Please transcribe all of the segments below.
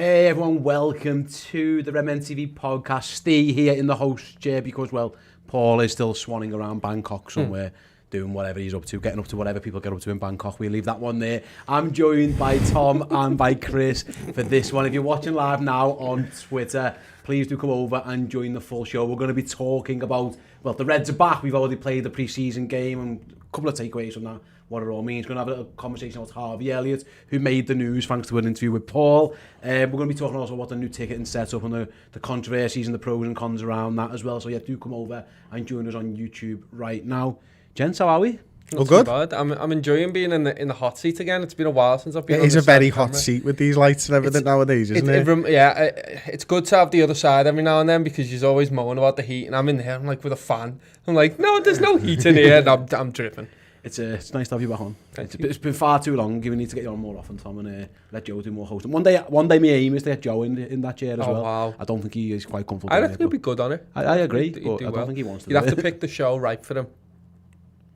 Hey everyone, welcome to the Redmen TV podcast. Ste here in the host chair because, well, Paul is still swanning around Bangkok somewhere, doing whatever he's up to, getting up to whatever people get up to in Bangkok. We leave that one there. I'm joined by Tom and by Chris for this one. If you're watching live now on Twitter, please do come over and join the full show. We're going to be talking about, well, the Reds are back. We've already played the pre-season game and a couple of takeaways from that. What it all means. We're going to have a conversation about Harvey Elliott, who made the news thanks to an interview with Paul. We're going to be talking also about the new ticketing setup and the controversies and the pros and cons around that as well. So yeah, do come over and join us on YouTube right now. Gents, how are we? Not good. Bad. I'm enjoying being in the hot seat again. It's been a while since I've been. It is a very hot seat with these lights and everything nowadays, isn't it? It's good to have the other side every now and then because you're always moaning about the heat, and I'm in there. I'm like with a fan. I'm like, no, there's no heat in here, and I'm dripping. It's nice to have you back on. It's been far too long. We need to get you on more often, Tom, and let Joe do more hosting. One day my aim is to get Joe in that chair as well. Wow. I don't think he is quite comfortable. I reckon he'll be good on it. I agree, but I don't think he wants to. You'd have to pick the show right for him.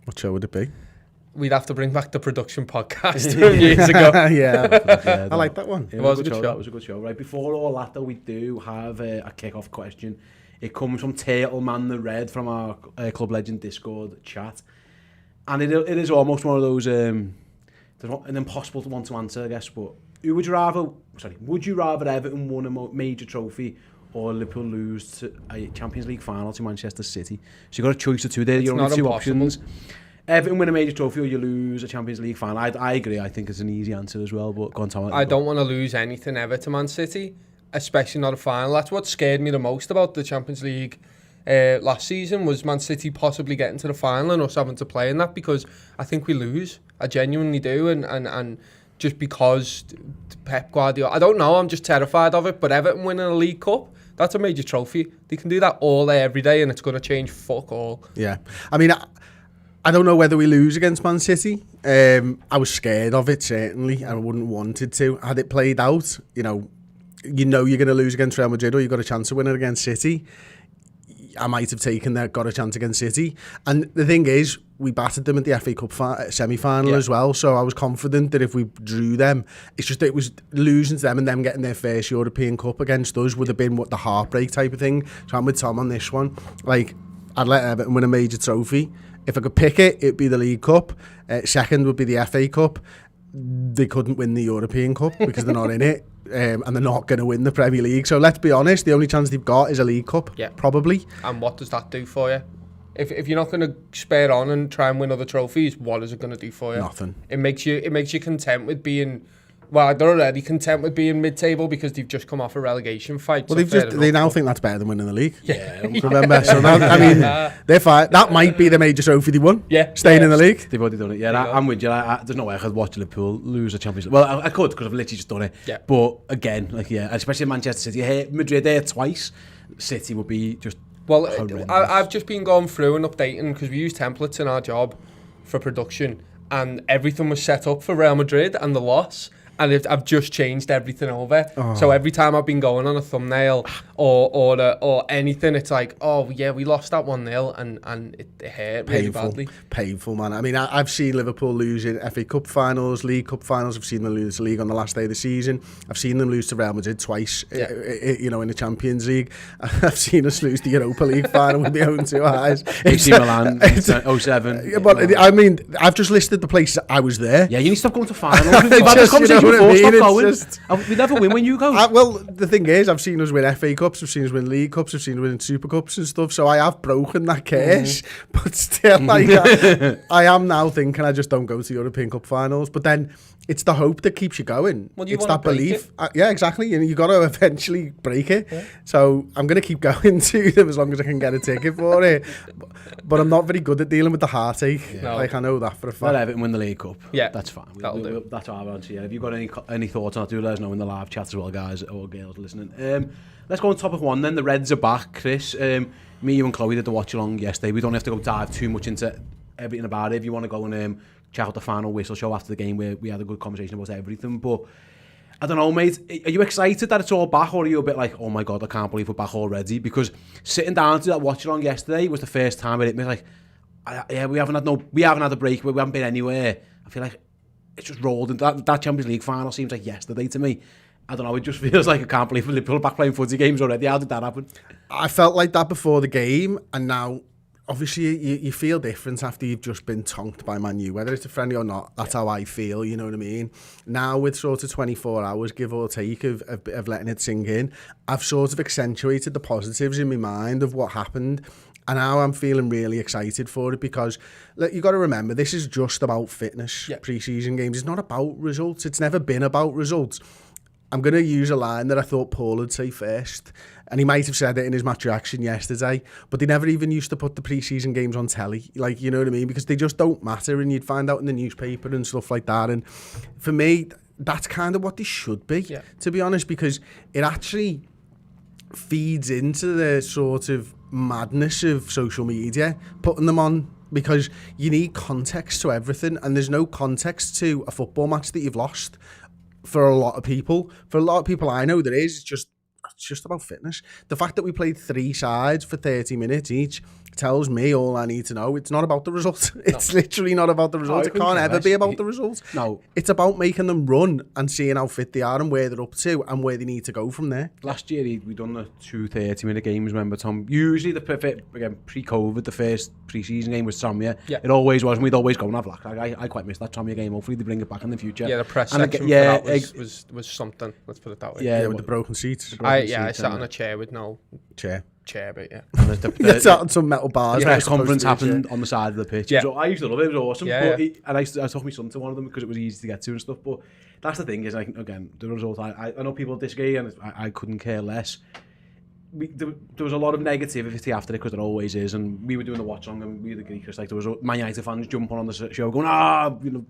What show would it be? We'd have to bring back the production podcast from years ago. Yeah, I like that one. It was a good show. That was a good show. Right, before all that, though, we do have a kick-off question. It comes from Turtleman the Red from our Club Legend Discord chat. And it is almost one of those, an impossible one to answer, I guess, but would you rather Everton win a major trophy or Liverpool lose to a Champions League final to Manchester City? So you've got a choice of two there. You're only two options. Everton win a major trophy or you lose a Champions League final. I agree. I think it's an easy answer as well, but go on, Tom. I don't want to lose anything ever to Man City, especially not a final. That's what scared me the most about the Champions League last season, was Man City possibly getting to the final and us having to play in that, because I think we lose. I genuinely do, and just because Pep Guardiola, I don't know, I'm just terrified of it, but Everton winning a League Cup, that's a major trophy. They can do that all day, every day, and it's going to change fuck all. Yeah, I mean, I don't know whether we lose against Man City. I was scared of it, certainly. I wouldn't want it to. Had it played out, you know you're going to lose against Real Madrid or you've got a chance of winning against City, I might have taken that, got a chance against City. And the thing is, we battered them at the FA Cup semi-final as well, so I was confident that if we drew them, it's just that it was losing to them and them getting their first European Cup against us would have been what the heartbreak type of thing. So I'm with Tom on this one. Like, I'd let Everton win a major trophy. If I could pick it, it'd be the League Cup. Second would be the FA Cup. They couldn't win the European Cup because they're not in it. And they're not going to win the Premier League. So let's be honest, the only chance they've got is a League Cup, probably. And what does that do for you? If you're not going to spare on and try and win other trophies, what is it going to do for you? Nothing. It makes you content with being... Well, they're already content with being mid-table because they've just come off a relegation fight. Well, so they now think that's better than winning the league. Yeah. Remember? So now, I mean, they're fine. That might be the major trophy they won. Yeah. Staying in the league. They've already done it. Yeah, I'm with you. There's no way I could watch Liverpool lose a Champions League. Well, I could because I've literally just done it. Yeah. But again, especially Manchester City. Hey, Madrid there twice. City would be just... Well, I've just been going through and updating because we use templates in our job for production, and everything was set up for Real Madrid and the loss. And I've just changed everything over. Oh. So every time I've been going on a thumbnail or anything, it's like, oh yeah, we lost that 1-0 and it hurt really badly. Painful, man. I mean, I've seen Liverpool lose in FA Cup finals, League Cup finals. I've seen them lose the league on the last day of the season. I've seen them lose to Real Madrid twice, in the Champions League. I've seen us lose the Europa League final with my own two eyes. AC Milan, 07. But I mean, I've just listed the places I was there. Yeah, you need to stop going to finals. We never win when you go. Well, the thing is, I've seen us win FA Cups, I've seen us win League Cups, I've seen us win Super Cups and stuff, so I have broken that curse, but still, like, I am now thinking I just don't go to European Cup finals, but then it's the hope that keeps you going. Well, it's that belief. Yeah, exactly. You got to eventually break it. Yeah. So I'm going to keep going to them as long as I can get a ticket for it. But I'm not very good at dealing with the heartache. Yeah. No. Like, I know that for a fact. Let Everton win the League Cup. Yeah, that's fine. That'll do. That's our answer. Yeah. Have you got any thoughts on that? Do let us know in the live chat as well, guys or girls listening. Let's go on topic one then. The Reds are back, Chris. Me, you and Chloe did the watch along yesterday. We don't have to dive too much into everything about it. If you want to go and check out the final whistle show after the game where we had a good conversation about everything, but I don't know, mate, are you excited that it's all back, or are you a bit like, oh my god, I can't believe we're back already? Because sitting down to that watch along yesterday was the first time it hit me like, we haven't had a break, we haven't been anywhere. I feel like it's just rolled, and that Champions League final seems like yesterday to me. I don't know, it just feels like I can't believe Liverpool are back playing footy games already. How did that happen? I felt like that before the game, and now, obviously, you feel different after you've just been tonked by Man U, whether it's a friendly or not. That's how I feel, you know what I mean? Now, with sort of 24 hours, give or take, of letting it sink in, I've sort of accentuated the positives in my mind of what happened. And now I'm feeling really excited for it because, look, you got to remember, this is just about fitness. Pre-season games. It's not about results. It's never been about results. I'm going to use a line that I thought Paul would say first, and he might have said it in his match reaction yesterday, but they never even used to put the pre-season games on telly, like, you know what I mean, because they just don't matter, and you'd find out in the newspaper and stuff like that. And for me, that's kind of what they should be, to be honest, because it actually feeds into the sort of madness of social media, putting them on, because you need context to everything, and there's no context to a football match that you've lost. For a lot of people I know there is. It's just about fitness. The fact that we played 3 sides for 30 minutes each tells me all I need to know. It's not about the result. It's literally not about the result. It can't ever be about the result. No. It's about making them run and seeing how fit they are and where they're up to and where they need to go from there. Last year, we done the 2 30-minute games, remember, Tom? Usually, again, pre-COVID, the first pre-season game was Tranmere. Yeah. It always was, and we'd always go and have luck. I quite missed that Tranmere game. Hopefully, they bring it back in the future. Yeah, the press section for that was something. Let's put it that way. Yeah, with the broken seats. I sat on a chair with no... chair, but And the sat on some metal bars. The press conference happened on the side of the pitch. Yeah. So I used to love it. It was awesome. And I took my son to one of them because it was easy to get to and stuff. But that's the thing is, like, again, the result. I know people disagree, and I couldn't care less. There was a lot of negativity after it, because there always is, and we were doing the watch on, and we were the Greeks, like, there was Man United fans jumping on the show going,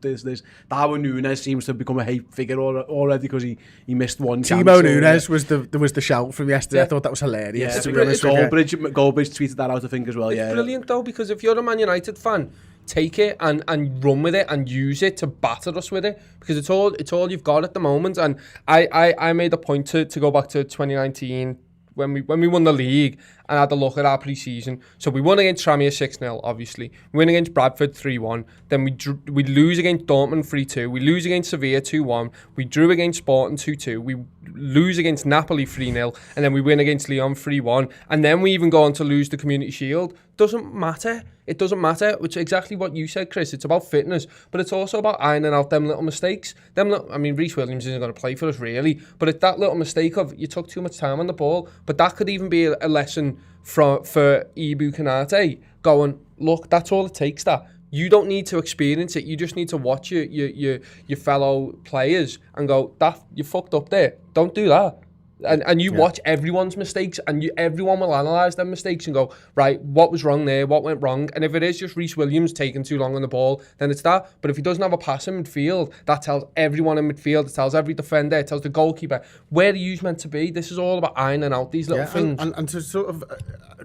this. Darwin Núñez seems to have become a hate figure already because he missed one chance. Timo Núñez was the shout from yesterday. I thought that was hilarious. Goldbridge tweeted that out, I think, as well. It's brilliant though, because if you're a Man United fan, take it and run with it and use it to batter us with it, because it's all you've got at the moment. And I made a point to go back to 2019 when we won the league and had a look at our pre-season. So we won against Tranmere 6-0, obviously. We win against Bradford 3-1. Then we lose against Dortmund 3-2. We lose against Sevilla 2-1. We drew against Sporting 2-2. We lose against Napoli 3-0. And then we win against Lyon 3-1. And then we even go on to lose the Community Shield. Doesn't matter. It doesn't matter, which is exactly what you said, Chris. It's about fitness, but it's also about ironing out them little mistakes. Reece Williams isn't going to play for us, really, but it's that little mistake of you took too much time on the ball. But that could even be a lesson for Ibu Konate, going, look, that's all it takes. That you don't need to experience it. You just need to watch your fellow players and go, that you fucked up there. Don't do that. And you watch everyone's mistakes, and everyone will analyse their mistakes and go, right, what was wrong there? What went wrong? And if it is just Reece Williams taking too long on the ball, then it's that. But if he doesn't have a pass in midfield, that tells everyone in midfield, it tells every defender, it tells the goalkeeper where he's meant to be. This is all about ironing out these little things. And to sort of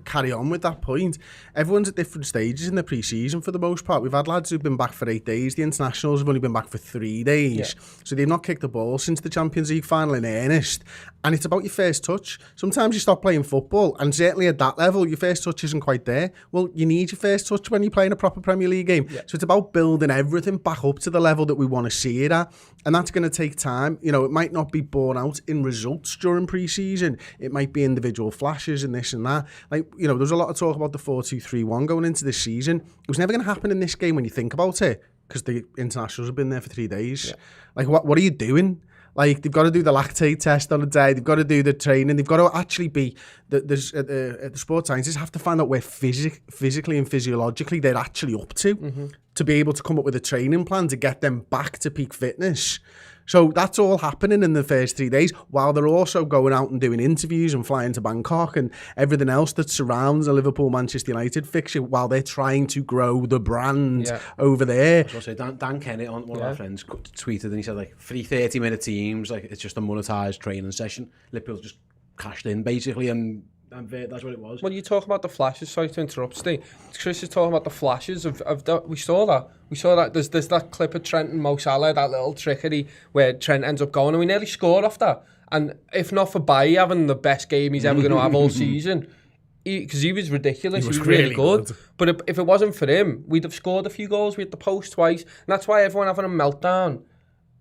carry on with that point, everyone's at different stages in the pre-season for the most part. We've had lads who've been back for 8 days. The internationals have only been back for 3 days. So they've not kicked the ball since the Champions League final in earnest. And it's about your first touch. Sometimes you stop playing football, and certainly at that level, your first touch isn't quite there. Well, you need your first touch when you're playing a proper Premier League game. Yeah. So it's about building everything back up to the level that we want to see it at. And that's going to take time. You know, it might not be borne out in results during pre-season. It might be individual flashes and this and that. Like, you know, there's a lot of talk about the 4-2-3-1 going into this season. It was never going to happen in this game when you think about it, because the internationals have been there for 3 days. Yeah. Like, what are you doing? Like, they've got to do the lactate test on a day. They've got to do the training. They've got to actually be... The sports scientists have to find out where physically and physiologically they're actually up to be able to come up with a training plan to get them back to peak fitness. So that's all happening in the first 3 days, while they're also going out and doing interviews and flying to Bangkok and everything else that surrounds a Liverpool-Manchester United fixture, while they're trying to grow the brand over there. I was going to say, Dan Kennett, one of our friends, tweeted and he said, like, 3 30-minute teams, like, it's just a monetised training session. Liverpool just cashed in, basically, and that's what it was. When you talk about the flashes, sorry to interrupt, Steve. Chris is talking about the flashes of that. We saw that. There's that clip of Trent and Mo Salah, that little trickery where Trent ends up going, and we nearly scored off that. And if not for Bailly having the best game he's ever going to have all season, because he was ridiculous, he was really good. But if it wasn't for him, we'd have scored a few goals. We hit the post twice, and that's why everyone having a meltdown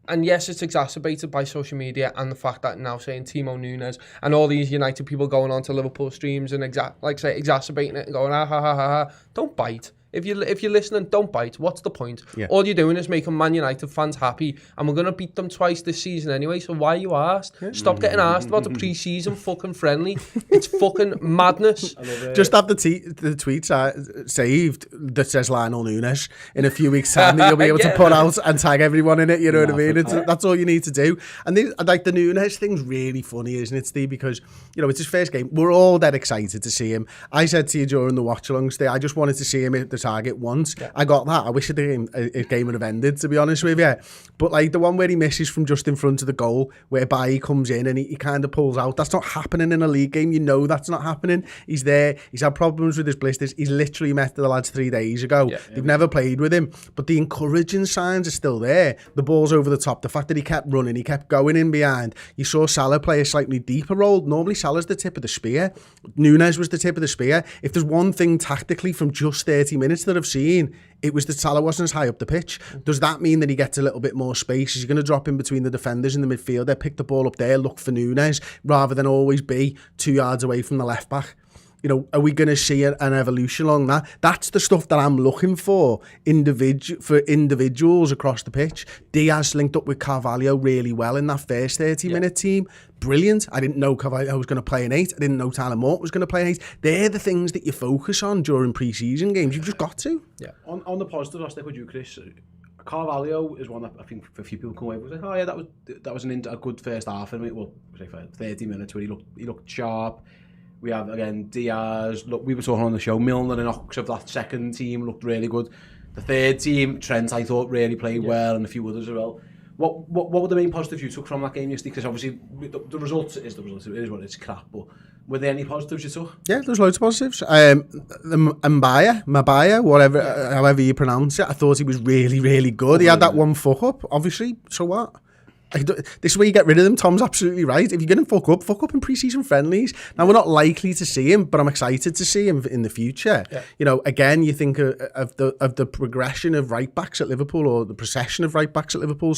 And yes, it's exacerbated by social media and the fact that now saying Timo Nunes and all these United people going on to Liverpool streams and exacerbating it and going, ha ha ha ha. Don't bite. If you're listening, don't bite. What's the point? Yeah. All you're doing is making Man United fans happy, and we're going to beat them twice this season anyway, so why are you arsed? Yeah. Stop getting arsed about the pre-season fucking friendly. It's fucking madness. Just have the tweet saved that says Lionel Nunes in a few weeks' time that you'll be able to put out and tag everyone in it, you know what I mean? That's all you need to do. And the Nunes thing's really funny, isn't it, Steve? Because, it's his first game. We're all dead excited to see him. I said to you during the watch-along stay, I just wanted to see him at the target once. Yeah. I got that. I wish the game would have ended, to be honest with you. But the one where he misses from just in front of the goal, whereby he comes in and he kind of pulls out, that's not happening in a league game. That's not happening. He's there. He's had problems with his blisters. He's literally met the lads 3 days ago. Yeah. They've never played with him. But the encouraging signs are still there. The ball's over the top. The fact that he kept running, he kept going in behind. You saw Salah play a slightly deeper role. Normally Salah's the tip of the spear. Nunes was the tip of the spear. If there's one thing tactically from just 30 minutes that I've seen, it was that Salah wasn't as high up the pitch. Does that mean that he gets a little bit more space? Is he going to drop in between the defenders in the midfield? They pick the ball up there, look for Nunes, rather than always be 2 yards away from the left back? Are we going to see an evolution along that? That's the stuff that I'm looking for individuals across the pitch. Diaz linked up with Carvalho really well in that first 30-minute team. Brilliant. I didn't know Carvalho was going to play an 8. I didn't know Tyler Morton was going to play an 8. They're the things that you focus on during pre-season games. You've just got to. Yeah. On the positive, I'll stick with you, Chris. Carvalho is one that I think for a few people come away with, like, oh yeah, that was a good first half. And well, say for 30 minutes where he looked sharp. We have, again, Diaz. Look, we were talking on the show, Milner and Ox of that second team looked really good. The third team, Trent, I thought, really played well, and a few others as well. What were the main positives you took from that game yesterday? Because obviously, the result is the result. It is what it's crap, but were there any positives you took? Yeah, there's loads of positives. Mabaya, whatever, however you pronounce it, I thought he was really, really good. He had that one fuck up, obviously, so what? This is where you get rid of them. Tom's absolutely right. If you're going to fuck up in pre-season friendlies. Now, we're not likely to see him, but I'm excited to see him in the future. Yeah. Again, you think of the progression of right backs at Liverpool, or the procession of right backs at Liverpool,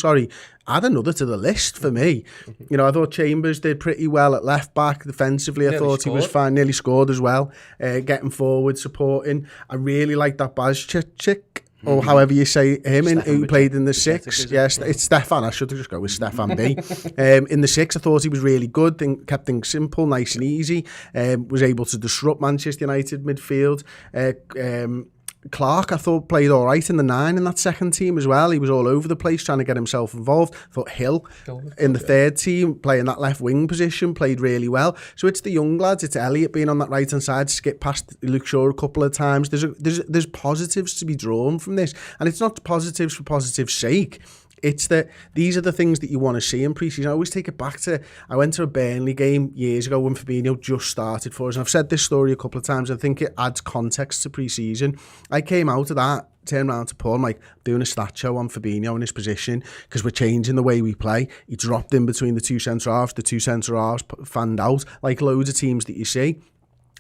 add another to the list for me. I thought Chambers did pretty well at left back. Defensively, I thought he was fine. Nearly scored as well. Getting forward, supporting. I really like that Bazchik, or however you say him, who played in the 6. Yes, it's Stefan. I should just go with Stefan B. In the 6, I thought he was really good. Kept things simple, nice and easy. Was able to disrupt Manchester United midfield. Clark, I thought, played all right in the 9 in that second team as well. He was all over the place trying to get himself involved. I thought Hill in the third team, playing that left wing position, played really well. So it's the young lads, it's Elliott being on that right hand side, skip past Luke Shaw a couple of times. There's positives to be drawn from this, and it's not positives for positive's sake. It's that these are the things that you want to see in pre-season. I always take it back to, I went to a Burnley game years ago when Fabinho just started for us. And I've said this story a couple of times. I think it adds context to pre-season. I came out of that, turned around to Paul, I'm like, doing a stat show on Fabinho in his position because we're changing the way we play. He dropped in between the two centre-halves. The two centre-halves fanned out like loads of teams that you see.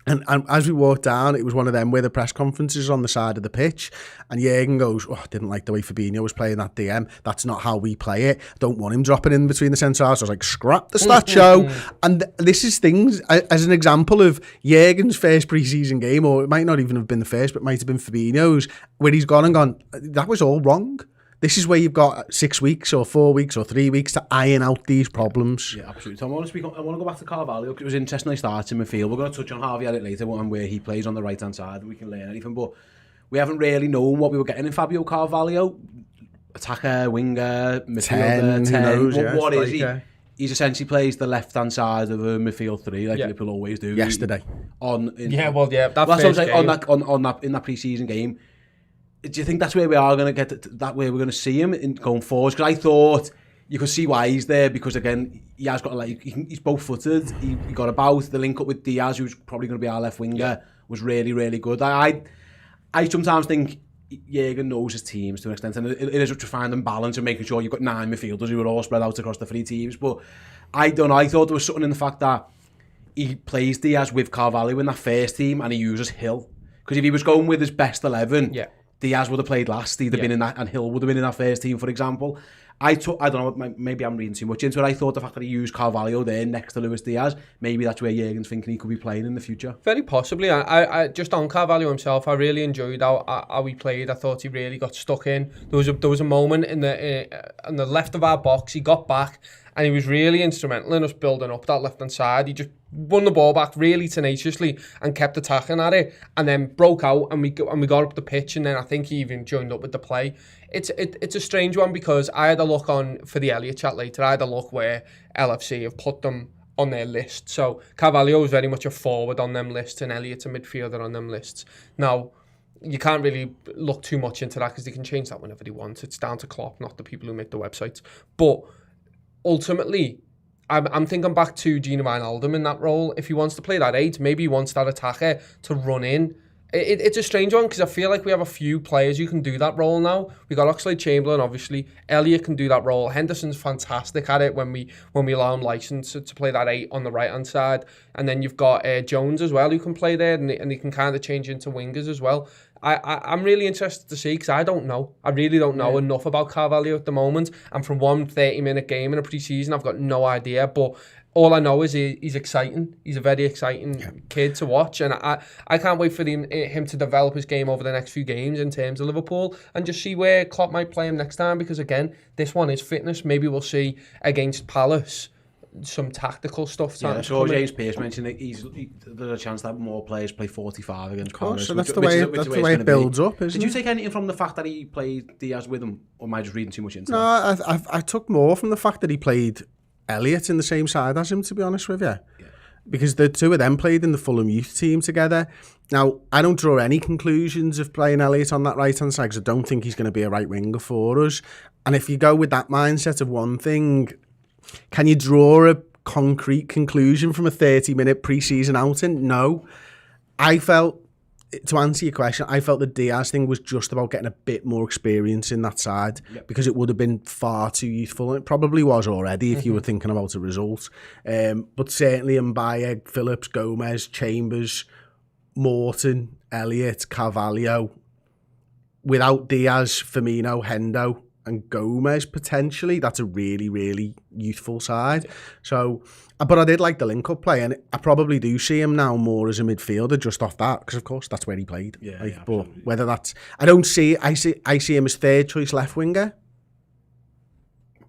And as we walked down, it was one of them where the press conferences on the side of the pitch, and Jürgen goes, I didn't like the way Fabinho was playing that DM. That's not how we play it. I don't want him dropping in between the centre halves. I was like, scrap the stat show. And this is things, as an example of Jürgen's first pre-season game, or it might not even have been the first, but it might have been Fabinho's, where he's gone, that was all wrong. This is where you've got 6 weeks or 4 weeks or 3 weeks to iron out these problems. Yeah, absolutely. So I want to go back to Carvalho, because it was interesting I started in midfield. We're going to touch on Harvey Elliott later, and where he plays on the right-hand side, and we can learn anything. But we haven't really known what we were getting in Fabio Carvalho. Attacker, winger, midfielder, 10. What is he? He's essentially plays the left-hand side of a midfield 3, like Liverpool always do. Yesterday. That that's what I'm saying, in that pre-season game. Do you think that's where we are going to get that way we're going to see him in going forward? Because I thought you could see why he's there, because again he has got he's both footed. He got about the link up with Diaz, who's probably going to be our left winger, was really, really good. I sometimes think Jürgen knows his teams to an extent, and it is to find them balance and making sure you've got 9 midfielders who are all spread out across the 3 teams. But I don't know. I thought there was something in the fact that he plays Diaz with Carvalho in that first team, and he uses Hill, because if he was going with his best 11. Diaz would have played last, he'd have been in that, and Hill would have been in that first team, for example. I don't know, maybe I'm reading too much into it. I thought the fact that he used Carvalho there next to Luis Diaz, maybe that's where Jurgen's thinking he could be playing in the future. Very possibly. I just on Carvalho himself, I really enjoyed how he played. I thought he really got stuck in. There was a moment in on the left of our box, he got back, and he was really instrumental in us building up that left-hand side. He just won the ball back really tenaciously and kept attacking at it, and then broke out, and we got up the pitch, and then I think he even joined up with the play. It's a strange one, because I had a look for the Elliott chat later. I had a look where LFC have put them on their list. So Carvalho is very much a forward on them lists, and Elliott's a midfielder on them lists. Now, you can't really look too much into that, because they can change that whenever they want. It's down to Klopp, not the people who make the websites. But ultimately, I'm thinking back to Gino Wijnaldum in that role. If he wants to play that 8, maybe he wants that attacker to run in. It's a strange one, because I feel like we have a few players who can do that role now. We got Oxlade-Chamberlain, obviously. Elliott can do that role. Henderson's fantastic at it when we allow him license to play that 8 on the right-hand side. And then you've got Jones as well, who can play there, and he can kind of change into wingers as well. I'm really interested to see, because I don't know. I really don't know enough about Carvalho at the moment. And from one 30-minute game in a pre-season, I've got no idea. But all I know is he's exciting. He's a very exciting kid to watch. And I can't wait for him to develop his game over the next few games in terms of Liverpool, and just see where Klopp might play him next time. Because, again, this one is fitness. Maybe we'll see against Palace some tactical stuff. Yeah, so James Pearce mentioned that there's a chance that more players play 45 against Palace. So that's the way it builds up, isn't it? Did you take anything from the fact that he played Diaz with him, or am I just reading too much into it? No, I took more from the fact that he played Elliott in the same side as him, to be honest with you. Yeah. Because the two of them played in the Fulham youth team together. Now, I don't draw any conclusions of playing Elliott on that right-hand side, because I don't think he's going to be a right winger for us. And if you go with that mindset of one thing, can you draw a concrete conclusion from a 30-minute pre-season outing? No. I felt, to answer your question, I felt the Diaz thing was just about getting a bit more experience in that side, because it would have been far too youthful, and it probably was already if you were thinking about a result. But certainly Mbaye, Phillips, Gomez, Chambers, Morton, Elliott, Carvalho, without Diaz, Firmino, Hendo, and Gomez potentially, that's a really, really youthful side. So, but I did like the link-up play, and I probably do see him now more as a midfielder just off that, because of course that's where he played. But whether that's, I see him as third choice left winger,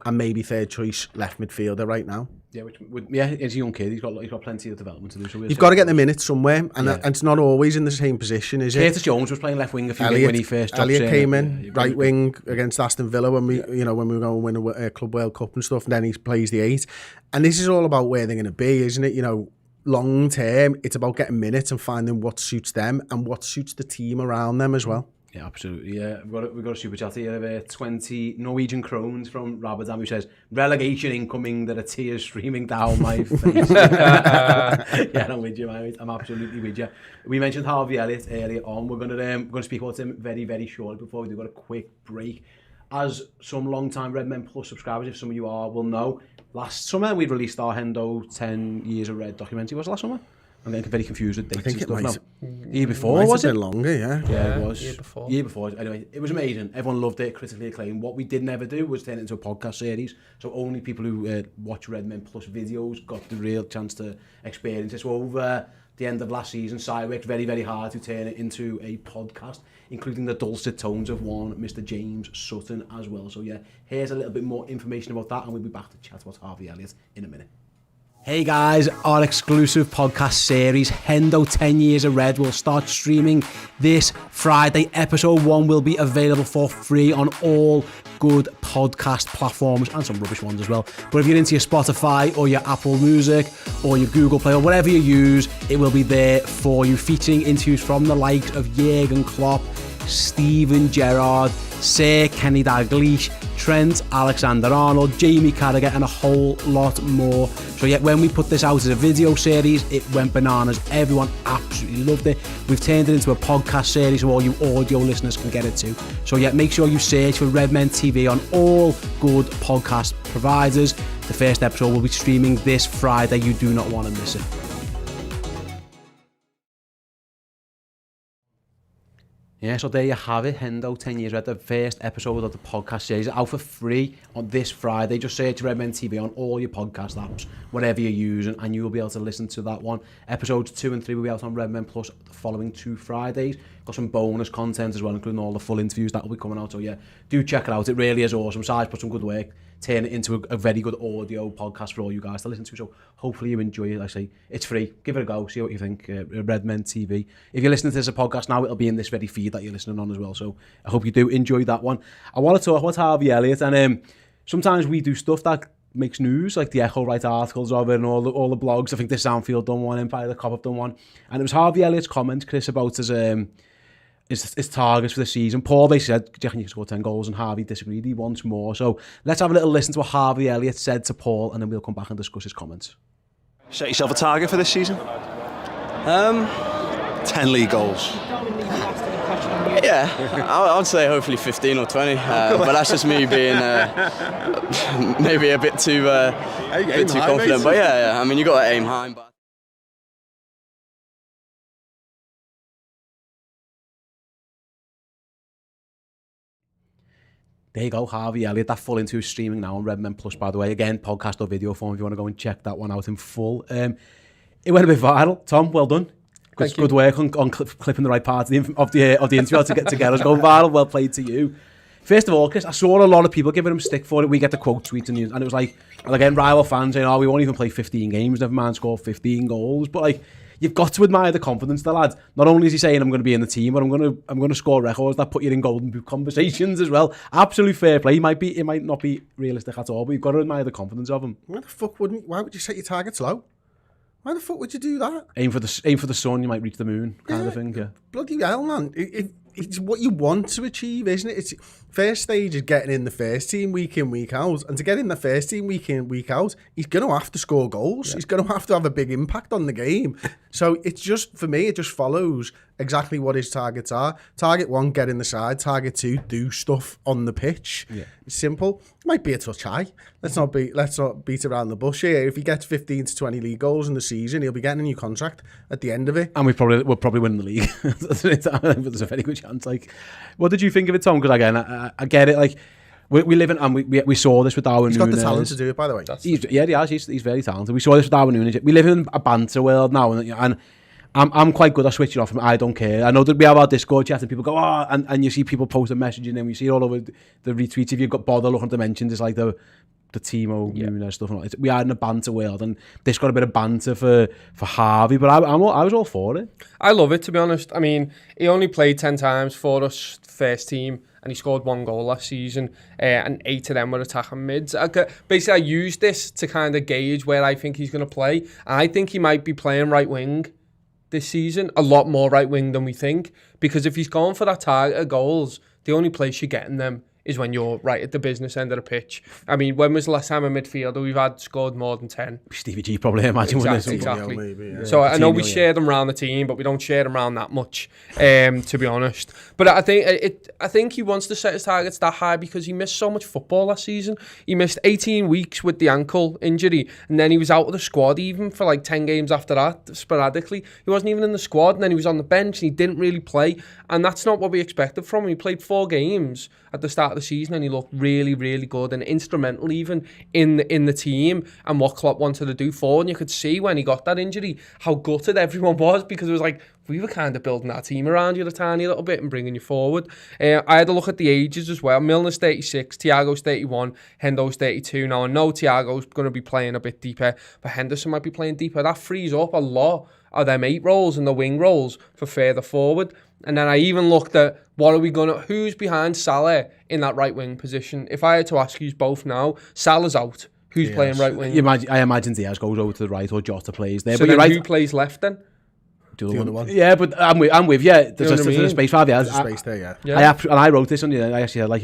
and maybe third choice left midfielder right now. Yeah, he's a young kid. He's got plenty of development to do. So you've got to get the minutes somewhere, and it's not always in the same position, is it? Curtis Jones was playing left wing a few days when he first dropped Elliott came in right wing against Aston Villa when we were going to win a Club World Cup and stuff, and then he plays the 8. And this is all about where they're going to be, isn't it? You know, long term, it's about getting minutes and finding what suits them and what suits the team around them as well. Yeah, absolutely. Yeah, we've got a super chat here of 20 Norwegian krones from Rabadam, who says, "Relegation incoming, there are tears streaming down my face." Yeah, I'm with you, mate. I'm absolutely with you. We mentioned Harvey Elliott earlier on. We're going to speak about him very, very shortly before we do got a quick break. As some long-time Redmen Plus subscribers, if some of you are, will know, last summer we released our Hendo 10 Years of Red documentary. Was it last summer? I'm getting very confused with dates. I think and it stuff now. Year before, was it? A bit longer, yeah. Yeah, it was. Year before. Anyway, it was amazing. Everyone loved it, critically acclaimed. What we did never do was turn it into a podcast series. So only people who watch Redmen Plus videos got the real chance to experience it. So over the end of last season, Si worked very, very hard to turn it into a podcast, including the dulcet tones of one Mr. James Sutton as well. So yeah, here's a little bit more information about that, and we'll be back to chat about Harvey Elliott in a minute. Hey guys, our exclusive podcast series, Hendo 10 Years of Red, will start streaming this Friday. Episode 1 will be available for free on all good podcast platforms, and some rubbish ones as well. But if you're into your Spotify or your Apple Music or your Google Play or whatever you use, it will be there for you, featuring interviews from the likes of Jurgen Klopp, Steven Gerrard, Sir Kenny Dalglish, Trent Alexander-Arnold, Jamie Carragher, and a whole lot more. So yeah, when we put this out as a video series, it went bananas. Everyone absolutely loved it. We've turned it into a podcast series so all you audio listeners can get it too. So yeah, make sure you search for Redmen TV on all good podcast providers. The first episode will be streaming this Friday. You do not want to miss it. Yeah, so there you have it, Hendo, 10 years read, the first episode of the podcast series, out for free on this Friday. Just search Redmen TV on all your podcast apps, whatever you're using, and you'll be able to listen to that one. Episodes 2 and 3 will be out on Redmen Plus the following 2 Fridays. Got some bonus content as well, including all the full interviews that will be coming out. So yeah, do check it out. It really is awesome. Si's put some good work, turn it into a very good audio podcast for all you guys to listen to. So hopefully you enjoy it. Like I say, it's free. Give it a go. See what you think. Redmen TV. If you're listening to this as a podcast now, it'll be in this very feed that you're listening on as well. So I hope you do enjoy that one. I want to talk about Harvey Elliott, and sometimes we do stuff that makes news, like the Echo write articles of it and all the blogs. I think the Soundfield done one, Empire the Cop have done one, and it was Harvey Elliott's comment, Chris, about his targets for the season. Paul, they said, do you reckon you can score 10 goals? And Harvey disagreed. He wants more. So let's have a little listen to what Harvey Elliott said to Paul, and then we'll come back and discuss his comments. Set yourself a target for this season? 10 league goals. Yeah, I'd say hopefully 15 or 20, but that's just me being maybe a bit too confident. But yeah, I mean, you got to aim high. But there you go, Harvey Elliott. That full interview is streaming now on Redmen Plus, by the way. Again, podcast or video form if you want to go and check that one out in full. It went a bit viral. Tom, well done. Good work on clipping the right part of the interview to get us going viral. Well played to you. First of all, Chris, I saw a lot of people giving him stick for it. We get the quote tweets and it was like, and again, rival fans saying, "Oh, we won't even play 15 games. Never mind, score 15 goals." But like, you've got to admire the confidence, the lad. Not only is he saying, "I'm going to be in the team, but I'm going to score records that put you in golden boot conversations as well." Absolute fair play. It might not be realistic at all, but you've got to admire the confidence of him. Why would you set your targets low? Why the fuck would you do that? Aim for the sun, you might reach the moon, kind of thing. Yeah. Bloody hell, man! It's what you want to achieve, isn't it? It's first stage is getting in the first team week in, week out, and to get in the first team week in, week out, he's going to have to score goals. Yeah. He's going to have a big impact on the game. So it's just, for me, it just follows exactly what his targets are. Target 1, get in the side. Target 2, do stuff on the pitch. Yeah. It's simple. It might be a touch high. Let's not beat around the bush here. If he gets 15 to 20 league goals in the season, he'll be getting a new contract at the end of it. And we'll probably win the league. There's a very good chance. Like, what did you think of it, Tom? Because again, I get it. Like, we live in, and we saw this with Darwin Núñez. He's got the talent to do it, by the way. He's very talented. We saw this with Darwin Núñez. We live in a banter world now, and I'm quite good at switching off. I don't care. I know that we have our Discord chat and people go, "Oh," and you see people posting messages and we see it all over the retweets. If you've got bother looking at the mentions, it's like the Timo Núñez stuff. We are in a banter world, and this got a bit of banter for Harvey, but I was all for it. I love it, to be honest. I mean, he only played 10 times for us, first team, and he scored 1 goal last season, and 8 of them were attacking mids. Basically, I used this to kind of gauge where I think he's going to play. I think he might be playing right wing this season, a lot more right wing than we think, because if he's going for that target of goals, the only place you're getting them is when you're right at the business end of the pitch. I mean, when was the last time a midfielder we've had scored more than 10? Stevie G probably, I imagine. Exactly. Maybe, yeah. So I know we share them around the team, but we don't share them around that much, to be honest. But I think he wants to set his targets that high because he missed so much football last season. He missed 18 weeks with the ankle injury, and then he was out of the squad even for like 10 games after that, sporadically. He wasn't even in the squad, and then he was on the bench, and he didn't really play. And that's not what we expected from him. He played 4 games at the start of the season, and he looked really, really good and instrumental even in the team and what Klopp wanted to do forward. And you could see when he got that injury how gutted everyone was, because it was like, we were kind of building our team around you a tiny little bit and bringing you forward. I had a look at the ages as well. Milner's 36, Thiago's 31, Hendo's 32. Now, I know Thiago's going to be playing a bit deeper, but Henderson might be playing deeper. That frees up a lot of them 8 roles and the wing roles for further forward. And then I even looked at who's behind Salah in that right wing position. If I had to ask you both now, Salah's out. Who's playing right wing? I imagine Diaz goes over to the right or Jota plays there. So but then you're right. Who plays left then? The other one. Yeah, but I'm with you. There's a space for Diaz. There's a space there, yeah. I wrote this on you. I actually like,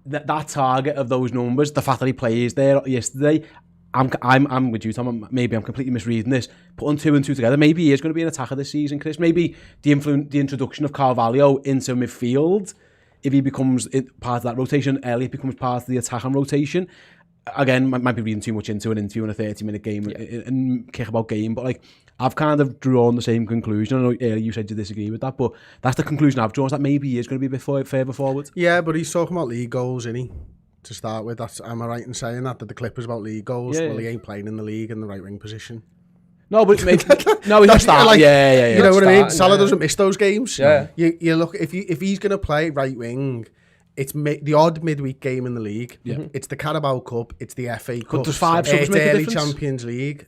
that target of those numbers, the fact that he plays there yesterday. I'm with you, Tom. Maybe I'm completely misreading this. Putting 2 and 2 together, maybe he is going to be an attacker this season, Chris. Maybe the introduction of Carvalho into midfield, if he becomes part of that rotation, Elliott becomes part of the attacking rotation. Again, might be reading too much into an interview in a 30-minute game and kick about game, but like, I've kind of drawn the same conclusion. I know earlier you said you disagree with that, but that's the conclusion I've drawn, is that maybe he is going to be a bit further forward. Yeah, but he's talking about league goals, isn't he? To start with, am I right in saying that the clip is about league goals? Yeah, well, he ain't playing in the league in the right wing position. No, but maybe, no, he's not starting. Like, yeah. You know what I mean? Starting, Salah doesn't miss those games. Yeah. You look, if he's going to play right wing, it's the odd midweek game in the league. Yeah. It's the Carabao Cup. It's the FA Cup. But does 5 subs it's make a early difference? Champions League.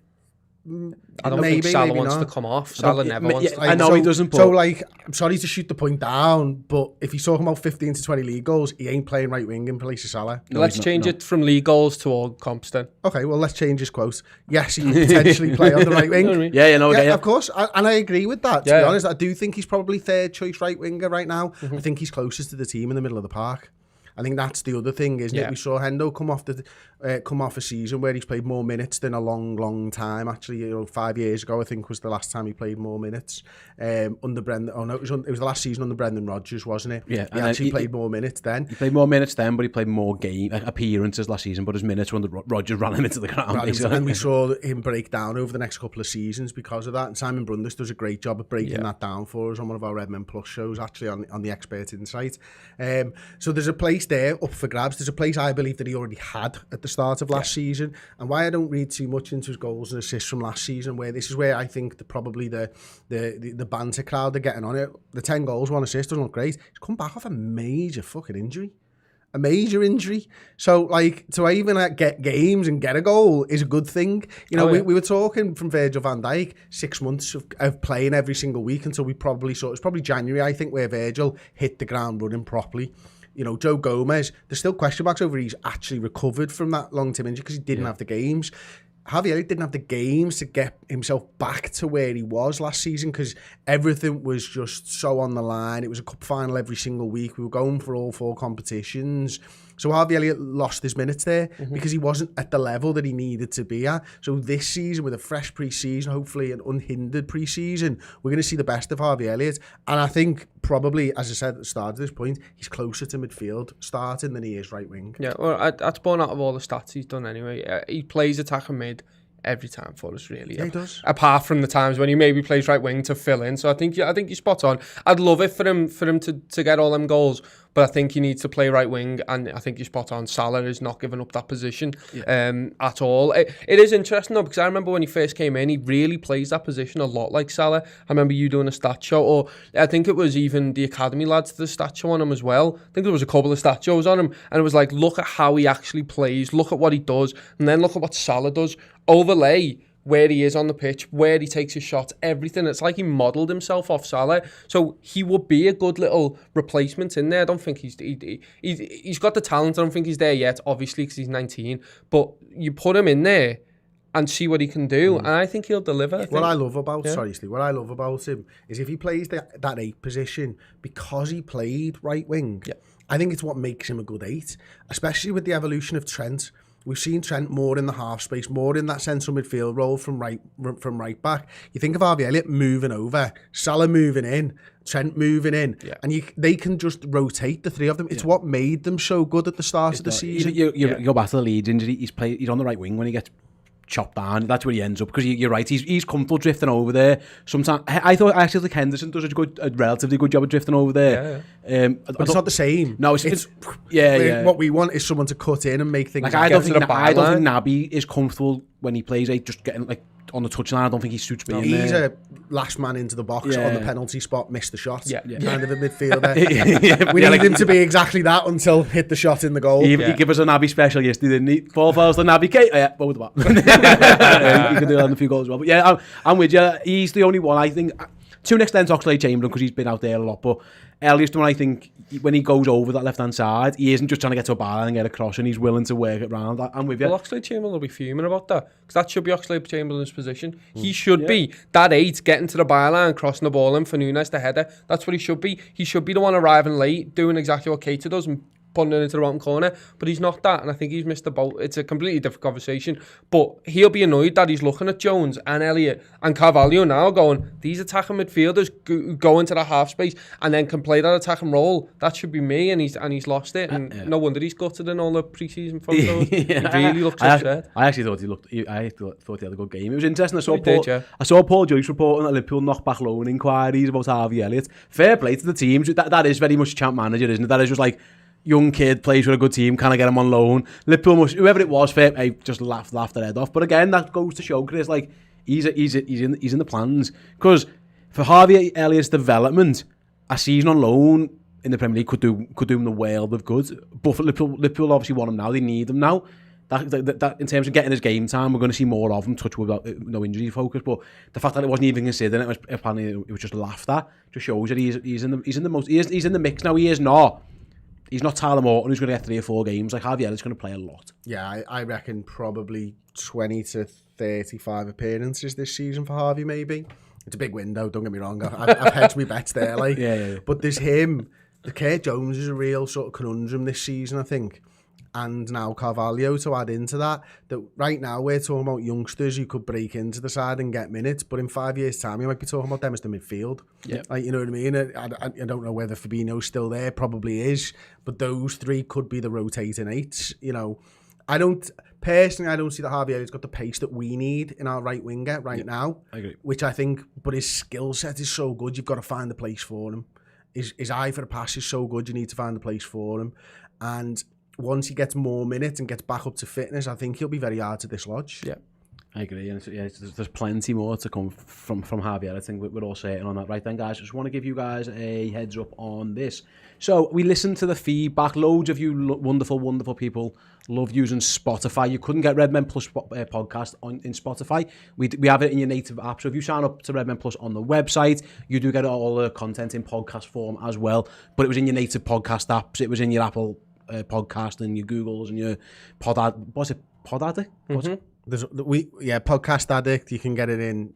I don't think Salah wants to come off. Salah never wants to. I know he doesn't, but... So, like, I'm sorry to shoot the point down, but if he's talking about 15 to 20 league goals, he ain't playing right wing in place of Salah. Let's change it from league goals to all comps then. Okay, well, let's change his quote. Yes, he could potentially play on the right wing. You know what I mean? Yeah. Of course. And I agree with that, to Yeah. be honest. I do think he's probably third choice right winger right now. I think he's closest to the team in the middle of the park. I think that's the other thing, isn't it? We saw Hendo come off a season where he's played more minutes than a long time. Actually, 5 years ago, I think, was the last time he played more minutes under Brendan. Oh no, it was the last season under Brendan Rodgers, wasn't it? Yeah, he actually played more minutes then. He played more minutes then, but he played more appearances last season. But his minutes were under Rodgers running into the ground. And we saw him break down over the next couple of seasons because of that. And Simon Brundis does a great job of breaking that down for us on one of our Redmen Plus shows, actually on the Expert Insight. So there's a place there up for grabs. There's a place I believe that he already had at the start of last season, and why I don't read too much into his goals and assists from last season, where this is where I think probably the banter crowd are getting on it. The 10 goals, 1 assist doesn't look great. He's come back off a major fucking injury. A major injury. So, like, to even get games and get a goal is a good thing. You know, we were talking from Virgil van Dijk, 6 months of playing every single week until we probably saw, it was probably January, I think, where Virgil hit the ground running properly. You know, Joe Gomez, there's still question marks over he's actually recovered from that long-term injury because he didn't have the games. Harvey Elliott didn't have the games to get himself back to where he was last season because everything was just so on the line. It was a cup final every single week. We were going for all 4 competitions. So Harvey Elliott lost his minutes there because he wasn't at the level that he needed to be at. So this season, with a fresh pre-season, hopefully an unhindered pre-season, we're going to see the best of Harvey Elliott. And I think probably, as I said at the start of this point, he's closer to midfield starting than he is right wing. Yeah, well, that's born out of all the stats he's done anyway. He plays attack and mid every time for us, really. Yeah, he does. Apart from the times when he maybe plays right wing to fill in. So I think you're spot on. I'd love it for him to get all them goals, but I think he needs to play right wing, and I think you're spot on. Salah is not giving up that position at all. It is interesting though, because I remember when he first came in, he really plays that position a lot like Salah. I remember you doing a stat show, or I think it was even the academy lads did a stat show on him as well. I think there was a couple of stat shows on him, and it was like, look at how he actually plays, look at what he does, and then look at what Salah does. Overlay where he is on the pitch, where he takes his shots, everything. It's like he modelled himself off Salah. So he would be a good little replacement in there. I don't think he's got the talent. I don't think he's there yet, obviously, because he's 19. But you put him in there and see what he can do, and I think he'll deliver. What I love about him is if he plays that 8 position, because he played right wing, I think it's what makes him a good 8, especially with the evolution of Trent. We've seen Trent more in the half space, more in that central midfield role from right back. You think of Harvey Elliott moving over, Salah moving in, Trent moving in, and they can just rotate the 3 of them. It's what made them so good at the start of the season. You go back to the Leeds injury. He's on the right wing when he gets chopped down. That's where he ends up, because you're right. He's comfortable drifting over there. Sometimes I actually think Henderson does a relatively good job of drifting over there. But it's not the same. No, it's What we want is someone to cut in and make things. Like, I don't think Naby is comfortable when he plays just getting like on the touchline. I don't think he suits being there. He's a last man into the box on the penalty spot, missed the shot. Kind of a midfielder. We need him to be exactly that until hit the shot in the goal. He gave us a Naby special yesterday, didn't he? 4 fouls to Naby. What was that? He can do that on a few goals as well. But yeah, I'm with you. He's the only one, I think, to an extent, Oxlade-Chamberlain, because he's been out there a lot, but Elliott's the one, I think, when he goes over that left-hand side, he isn't just trying to get to a bar and get across, and he's willing to work it round. I'm with you. Well, Oxlade-Chamberlain will be fuming about that, because that should be Oxlade-Chamberlain's position. He should be that 8, getting to the byline, crossing the ball in for Nunes, the header. That's what he should be. He should be the one arriving late, doing exactly what Keita does, and putting it into the bottom corner, but he's not that, and I think he's missed the boat. It's a completely different conversation, but he'll be annoyed that he's looking at Jones and Elliott and Carvalho now going, these attacking midfielders go into the half space and then can play that attacking role. That should be me, and he's lost it, and no wonder he's gutted in all the pre-season photos. He really looks upset. I actually thought he had a good game. It was interesting. I saw Paul Joyce reporting that Liverpool knocked back loan inquiries about Harvey Elliott. Fair play to the teams. That is very much champ manager, isn't it? That is just like, young kid plays for a good team, can I get him on loan? Liverpool must, whoever it was, just laughed their head off. But again, that goes to show, Chris, like he's in the plans, because for Harvey Elliott's development, a season on loan in the Premier League could do him the world of good. But for Liverpool obviously want him now. They need him now. That in terms of getting his game time, we're going to see more of him. Touch without no injury focus, but the fact that it wasn't even considered, it was just laughed at. Just shows that he's in the mix now. He's not Tyler Morton who's going to get 3 or 4 games. Like Harvey Elliott's going to play a lot. Yeah, I reckon probably 20 to 35 appearances this season for Harvey, maybe. It's a big window, don't get me wrong. I've hedged my bets there. Like. Yeah. But there's him. The Kurt Jones is a real sort of conundrum this season, I think. And now Carvalho to add into that right now we're talking about youngsters who could break into the side and get minutes, but in 5 years' time you might be talking about them as the midfield. Yeah, like, you know what I mean? I don't know whether Fabinho's still there, probably is, but those 3 could be the rotating 8s. You know, I don't see that Harvey Elliott's got the pace that we need in our right winger right now. I agree. Which I think, but his skill set is so good, you've got to find the place for him. His eye for the pass is so good, you need to find the place for him, and once he gets more minutes and gets back up to fitness, I think he'll be very hard to dislodge. Yeah, I agree. And there's plenty more to come from Javier. I think we're all certain on that. Right then, guys, I just want to give you guys a heads up on this. So we listened to the feedback. Loads of you wonderful people love using Spotify. You couldn't get Redmen Plus podcast in Spotify. We have it in your native app. So if you sign up to Redmen Plus on the website, you do get all the content in podcast form as well. But it was in your native podcast apps. It was in your Apple podcast and your Googles and your Pod Addict? Podcast Addict. You can get it in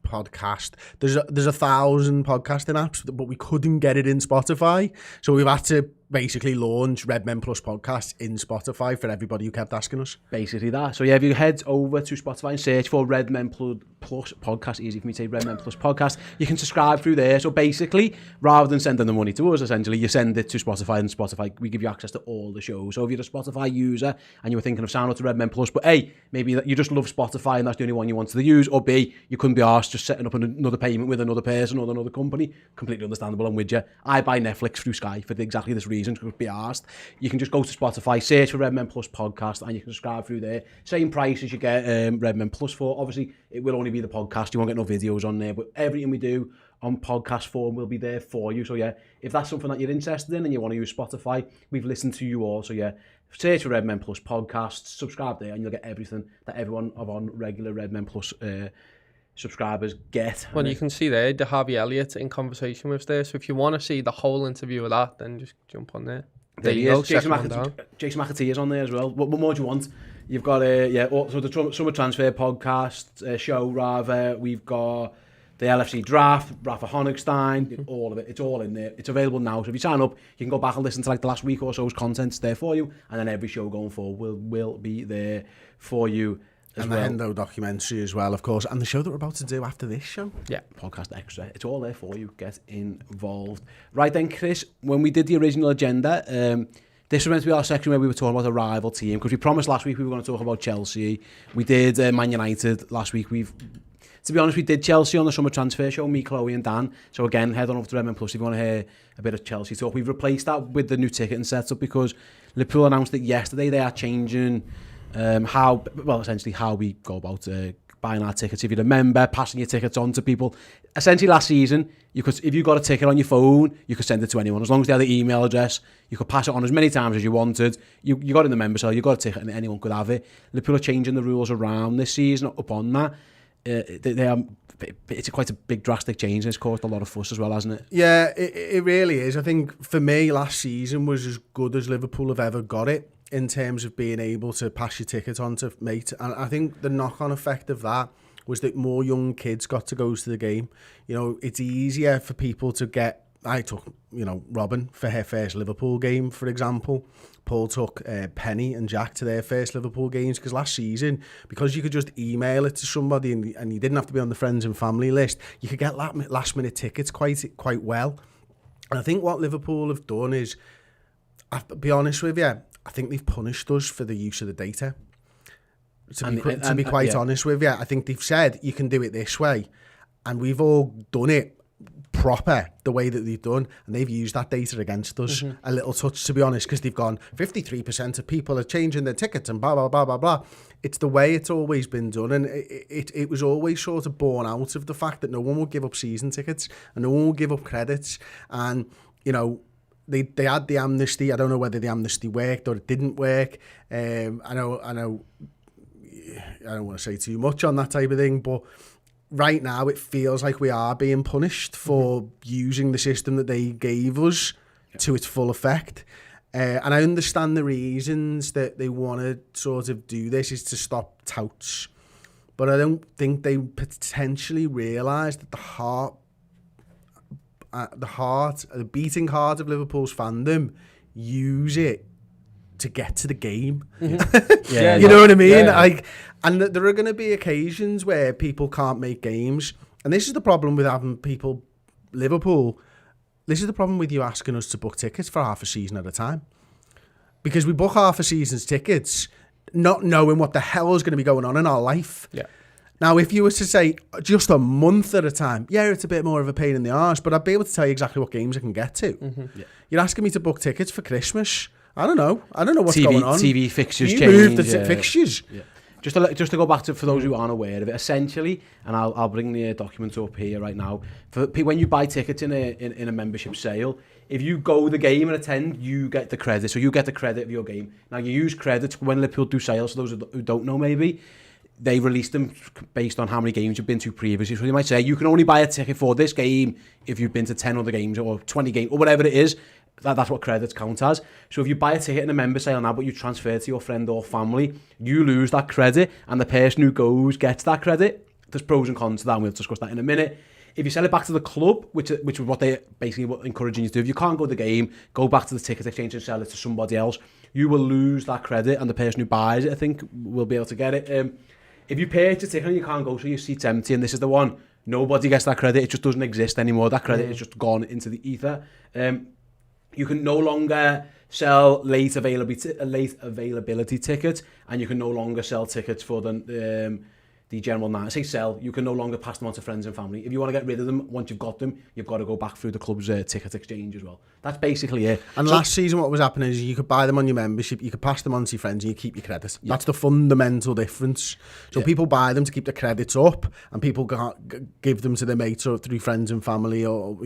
podcast. There's 1,000 podcasting apps, but we couldn't get it in Spotify, so we've had to basically launch Redmen Plus podcast in Spotify for everybody who kept asking us. Basically that. So yeah, if you head over to Spotify and search for Redmen Plus podcast, easy for me to say, Redmen Plus podcast, you can subscribe through there. So basically, rather than sending the money to us, essentially, you send it to Spotify, and Spotify, we give you access to all the shows. So if you're a Spotify user and you were thinking of signing up to Redmen Plus, but A, maybe you just love Spotify and that's the only one you wanted to use, or B, you couldn't be arsed just setting up another payment with another person or another company, completely understandable. I'm with you. I buy Netflix through Sky for exactly this reason, to be arsed. You can just go to Spotify, search for Redmen Plus podcast, and you can subscribe through there. Same price as you get Redmen Plus for. Obviously, it will only be the podcast. You won't get no videos on there, but everything we do on podcast form will be there for you. So yeah, if that's something that you're interested in and you want to use Spotify, we've listened to you all. So yeah, search for Redmen Plus podcast, subscribe there, and you'll get everything that everyone of on regular Redmen Plus subscribers get. Well, you can see there the Harvey Elliott in conversation with there. So if you want to see the whole interview of that, then just jump on there. There you go. Jason McAtee is on there as well. What more do you want? You've got so the summer transfer podcast show rather. We've got the LFC draft, Rafa Honigstein, all of it. It's all in there. It's available now. So if you sign up, you can go back and listen to like the last week or so's content's there for you, and then every show going forward will be there for you. And the Hendo documentary as well, of course, and the show that we're about to do after this show. Yeah, podcast extra. It's all there for you. Get involved. Right then, Chris, when we did the original agenda, this was meant to be our section where we were talking about a rival team, because we promised last week we were going to talk about Chelsea. We did Man United last week. To be honest, we did Chelsea on the summer transfer show, me, Chloe and Dan. So again, head on over to Redmen Plus if you want to hear a bit of Chelsea talk. We've replaced that with the new ticketing setup because Liverpool announced it yesterday. They are changing how we go about buying our tickets. If you're a member, passing your tickets on to people. Essentially, last season, if you got a ticket on your phone, you could send it to anyone. As long as they had the email address, you could pass it on as many times as you wanted. You got in the member cell, you got a ticket, and anyone could have it. Liverpool are changing the rules around this season upon that. It's quite a big drastic change, and it's caused a lot of fuss as well, hasn't it? Yeah, it really is. I think for me, last season was as good as Liverpool have ever got it in terms of being able to pass your ticket on to mate. And I think the knock-on effect of that was that more young kids got to go to the game. You know, it's easier for people to get I took, Robin for her first Liverpool game, for example. Paul took Penny and Jack to their first Liverpool games, because last season, because you could just email it to somebody and you didn't have to be on the friends and family list, you could get last minute tickets quite well. And I think what Liverpool have done is, I'll be honest with you, I think they've punished us for the use of the data. To be quite honest with you, I think they've said you can do it this way, and we've all done it proper the way that they've done, and they've used that data against us a little touch, to be honest, because they've gone 53% of people are changing their tickets and blah blah blah blah blah. It's the way it's always been done, and it was always sort of born out of the fact that no one would give up season tickets and no one would give up credits. And they had the amnesty. I don't know whether the amnesty worked or it didn't work. I know I don't want to say too much on that type of thing, but right now it feels like we are being punished for using the system that they gave us to its full effect. And I understand the reasons that they want to sort of do this is to stop touts. But I don't think they potentially realise that the beating heart of Liverpool's fandom use it to get to the game. You know what I mean? And there are going to be occasions where people can't make games. And this is the problem with having people, Liverpool, this is the problem with you asking us to book tickets for half a season at a time. Because we book half a season's tickets not knowing what the hell is going to be going on in our life. Yeah. Now, if you were to say just a month at a time, it's a bit more of a pain in the arse, but I'd be able to tell you exactly what games I can get to. You're asking me to book tickets for Christmas. I don't know what's going on. TV fixtures change. Move the fixtures. Yeah. Just to go back to, for those who aren't aware of it, essentially, and I'll bring the documents up here right now. When you buy tickets in a membership sale, if you go the game and attend, you get the credit. So you get the credit of your game. Now you use credits when Liverpool do sales. For those who don't know, maybe they release them based on how many games you've been to previously. So they might say you can only buy a ticket for this game if you've been to 10 other games or 20 games or whatever it is. That's what credits count as. So if you buy a ticket in a member sale now, but you transfer it to your friend or family, you lose that credit, and the person who goes gets that credit. There's pros and cons to that, and we'll discuss that in a minute. If you sell it back to the club, which is what they basically encouraging you to do, if you can't go to the game, go back to the ticket exchange and sell it to somebody else, you will lose that credit, and the person who buys it, I think, will be able to get it. If you purchase a ticket and you can't go, so your seat's empty, and this is the one, nobody gets that credit. It just doesn't exist anymore. That credit is just gone into the ether. You can no longer sell late availability tickets, and you can no longer sell tickets for the general night. I say sell, you can no longer pass them on to friends and family. If you want to get rid of them, once you've got them, you've got to go back through the club's ticket exchange as well. That's basically it. And last season what was happening is you could buy them on your membership, you could pass them on to your friends, and you keep your credits. That's the fundamental difference. So people buy them to keep the credits up, and people can't give them to their mates or through friends and family, or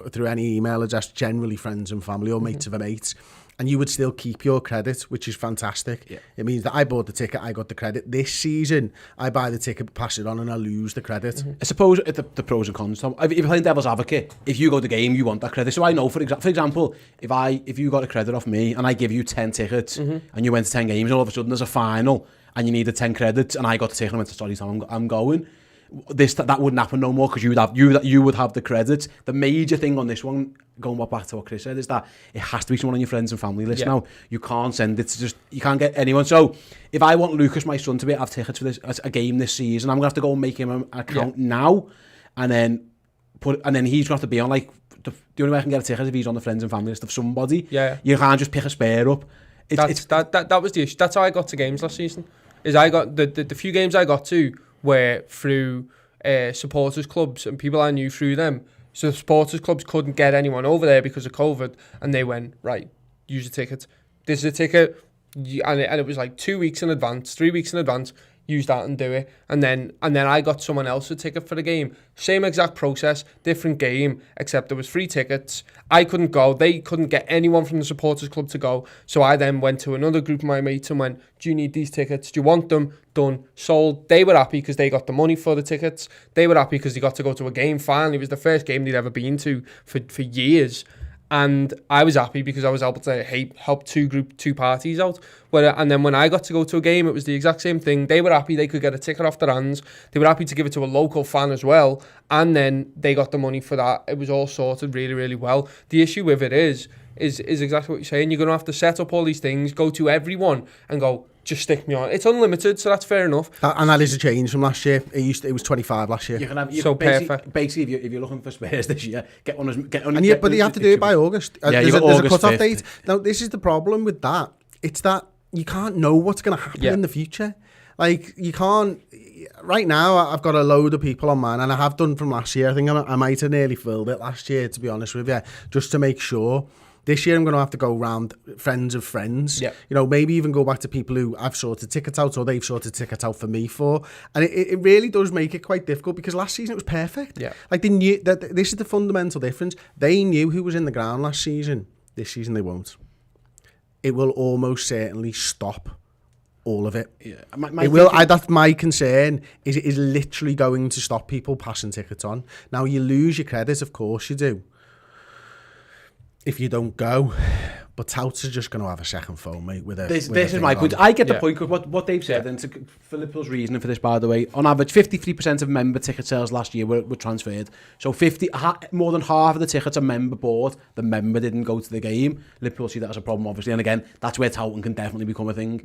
through any email address, generally friends and family or mates of a mate. And you would still keep your credit, which is fantastic. Yeah. It means that I bought the ticket, I got the credit. This season, I buy the ticket, pass it on, and I lose the credit. I suppose the pros and cons. If you're playing devil's advocate, if you go to the game, you want that credit. So I know, for example, if you got a credit off me and I give you 10 tickets and you went to 10 games, and all of a sudden there's a final and you needed 10 credits, and I got the ticket and went to, sorry, Tom, I'm going. That wouldn't happen no more, because you would have the credits. The major thing on this one, going back to what Chris said, is that it has to be someone on your friends and family list now. You can't send it to you can't get anyone. So if I want Lucas, my son, to have tickets for a game this season, I'm gonna have to go and make him an account now, and then he's gonna have to be on the only way I can get a ticket is if he's on the friends and family list of somebody. You can't just pick a spare up. That was the issue. That's how I got to games last season. Is I got the few games I got to were through supporters clubs and people I knew through them. So the supporters clubs couldn't get anyone over there because of COVID, and they went, right, use a ticket. This is a ticket, and it was like 2 weeks in advance, 3 weeks in advance. Use that and do it. And then I got someone else a ticket for the game. Same exact process, different game, except there was free tickets. I couldn't go. They couldn't get anyone from the supporters club to go. So I then went to another group of my mates and went, do you need these tickets? Do you want them? Done. Sold. They were happy because they got the money for the tickets. They were happy because they got to go to a game finally. It was the first game they'd ever been to for years. And I was happy because I was able to help two parties out. And then when I got to go to a game, it was the exact same thing. They were happy they could get a ticket off their hands. They were happy to give it to a local fan as well. And then they got the money for that. It was all sorted really, really well. The issue with it is exactly what you're saying. You're going to have to set up all these things, go to everyone and go, just stick me on. It's unlimited, so that's fair enough. And that is a change from last year. It was 25 last year. Perfect. Basically, if you're looking for Spurs this year, get on. But you have to do it by August. There's a cut-off date. Now, this is the problem with that. It's that you can't know what's going to happen in the future. Like, you can't... Right now, I've got a load of people on mine, and I have done from last year. I think I might have nearly filled it last year, to be honest with you, just to make sure. This year I'm going to have to go round friends of friends. You know, maybe even go back to people who I've sorted tickets out or they've sorted tickets out for me for. And it really does make it quite difficult because last season it was perfect. Like they knew that this is the fundamental difference. They knew who was in the ground last season. This season they won't. It will almost certainly stop all of it. It will. That's my concern. Is it is literally going to stop people passing tickets on. Now you lose your credit, of course you do. If you don't go, but touts are just going to have a second phone, mate. This is my point. I get the point. What they've said, and for Liverpool's reasoning for this, by the way, on average, 53% of member ticket sales last year were transferred. So more than half of the tickets a member bought, the member didn't go to the game. Liverpool see that as a problem, obviously, and again, that's where touting can definitely become a thing.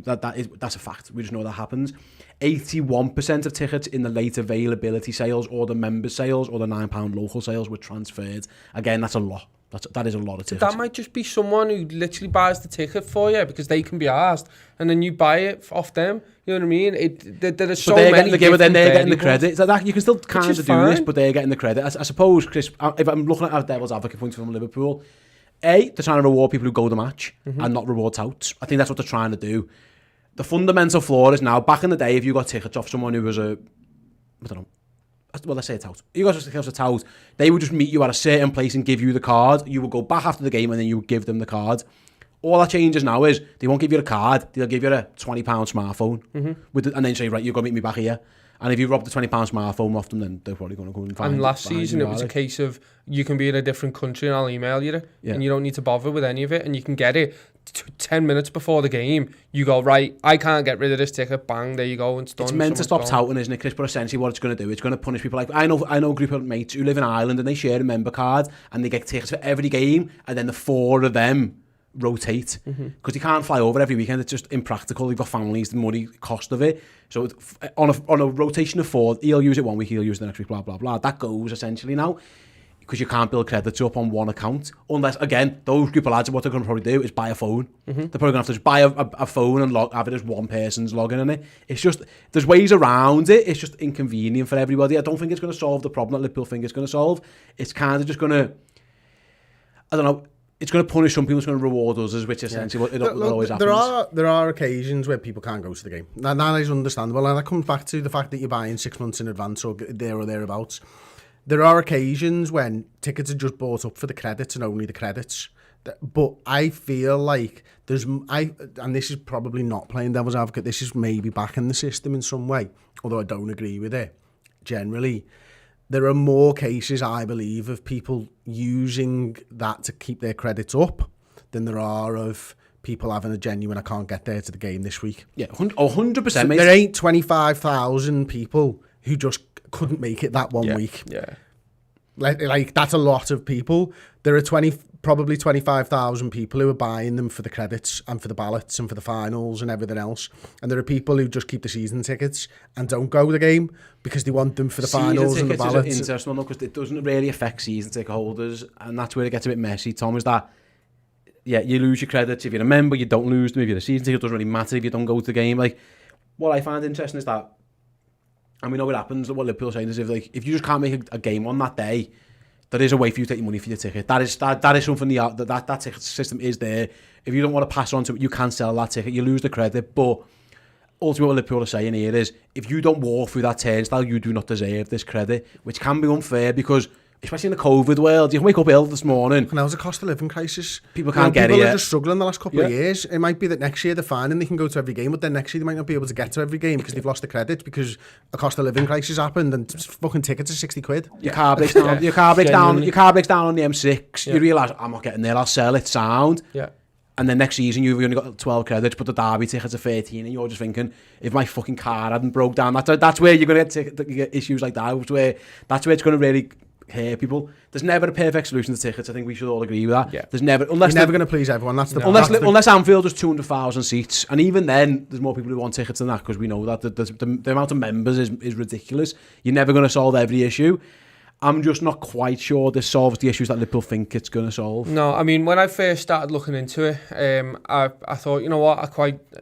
That's a fact. We just know that happens. 81% of tickets in the late availability sales or the member sales or the £9 local sales were transferred. Again, that's a lot. That is a lot of tickets. That might just be someone who literally buys the ticket for you because they can be asked, and then you buy it off them. You know what I mean? There are so many different but then they're getting the credit. So that, you can still kind of do this, but they're getting the credit. I suppose, Chris, if I'm looking at a devil's advocate point from Liverpool, they're trying to reward people who go the match and not reward touts. I think that's what they're trying to do. The fundamental flaw is now, back in the day, if you got tickets off someone who was I don't know, well, let's say a tout. You got a tout. They would just meet you at a certain place and give you the card. You would go back after the game and then you would give them the card. All that changes now is they won't give you a card. They'll give you a £20 smartphone and then say, right, you're going to meet me back here. And if you rob the £20 smartphone off them, then they're probably going to go and find. And last season it was a case of you can be in a different country and I'll email you and you don't need to bother with any of it, and you can get it 10 minutes before the game. You go, right, I can't get rid of this ticket, bang, there you go, and it's done. It's meant to stop touting, isn't it, Chris? But essentially what it's going to do, it's going to punish people. Like I know a group of mates who live in Ireland and they share a member card and they get tickets for every game, and then the four of them rotate because they can't fly over every weekend. It's just impractical. They've got families, the money cost of it. So on a rotation of four, he'll use it one week, he'll use it the next week, blah blah blah. That goes essentially now because you can't build credits up on one account unless, again, those group of lads, what they're going to probably do is buy a phone. They're probably going to have to just buy a phone and have it as one person's login in it. It's just, there's ways around it. It's just inconvenient for everybody. I don't think it's going to solve the problem that Liverpool think it's going to solve. It's kind of just going to, I don't know, it's going to punish some people, it's going to reward others, which is essentially what always happens. There are occasions where people can't go to the game. That is understandable, and that comes back to the fact that you're buying 6 months in advance or there or thereabouts. There are occasions when tickets are just bought up for the credits and only the credits. But I feel like and this is probably not playing devil's advocate, this is maybe back in the system in some way, although I don't agree with it. Generally, there are more cases, I believe, of people using that to keep their credits up than there are of people having a genuine, I can't get there to the game this week. Yeah, 100%. So there ain't 25,000 people who just couldn't make it that one week. Yeah. Like that's a lot of people. There are probably 25,000 people who are buying them for the credits and for the ballots and for the finals and everything else. And there are people who just keep the season tickets and don't go to the game because they want them for the finals and the ballots. It's interesting because it doesn't really affect season ticket holders, and that's where it gets a bit messy, Tom, is that, yeah, you lose your credits. If you're a member, you don't lose them. If you're a season ticket, it doesn't really matter if you don't go to the game. Like, what I find interesting is that, and we know what happens, what Liverpool are saying is if you just can't make a game on that day, there is a way for you to take your money for your ticket. That is something that ticket system is there. If you don't want to pass on to it, you can sell that ticket. You lose the credit, but ultimately what Liverpool are saying here is if you don't walk through that turnstile, you do not deserve this credit, which can be unfair because especially in the COVID world, you can wake up ill this morning. Now there's a cost of living crisis. People can't get it. People are yet. just struggling the last couple of years. It might be that next year they're fine and they can go to every game, but then next year they might not be able to get to every game because they've lost the credit because a cost of living crisis happened and fucking tickets are 60 quid. Your car breaks down. Your car breaks down. Your car breaks down on the M6. You realise I'm not getting there. I'll sell it. Sound. Yeah. And then next season you've only got 12 credits, but the derby tickets are 13, and you're just thinking, if my fucking car hadn't broke down, that's where you're going to get issues like that. That's where it's going to really hurt people. There's never a perfect solution to tickets. I think we should all agree with that. Yeah. There's never, You're never going to please everyone. That's the unless Anfield has 200,000 seats, and even then, there's more people who want tickets than that because we know that the amount of members is ridiculous. You're never going to solve every issue. I'm just not quite sure this solves the issues that Liverpool think it's going to solve. No, I mean, when I first started looking into it, I thought, you know what,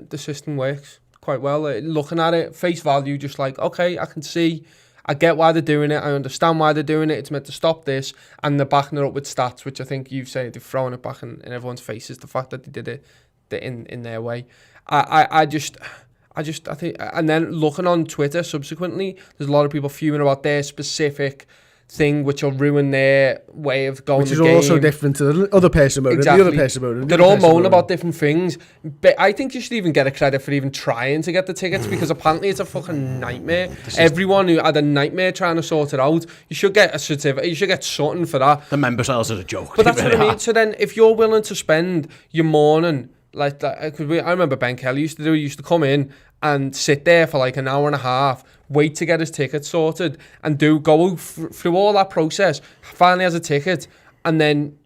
the system works quite well. Looking at it, face value, just like, okay, I can see, I get why they're doing it, I understand why they're doing it, it's meant to stop this, and they're backing it up with stats, which I think you've said, they're throwing it back in everyone's faces, the fact that they did it in their way. I think, and then looking on Twitter subsequently, there's a lot of people fuming about their specific thing which will ruin their way of going which the is game. also different to the other person moaning, Exactly. the other person moaning. They're all moaning about different things, but I think you should even get a credit for even trying to get the tickets because apparently it's a fucking nightmare. Everyone who had a nightmare trying to sort it out, you should get a certificate, you should get something for that. The member sales is a joke. But that's what I mean. So then if you're willing to spend your morning, like that, I remember Ben Kelly used to do, he used to come in and sit there for like an hour and a half, wait to get his ticket sorted, and go through all that process, finally has a ticket, and then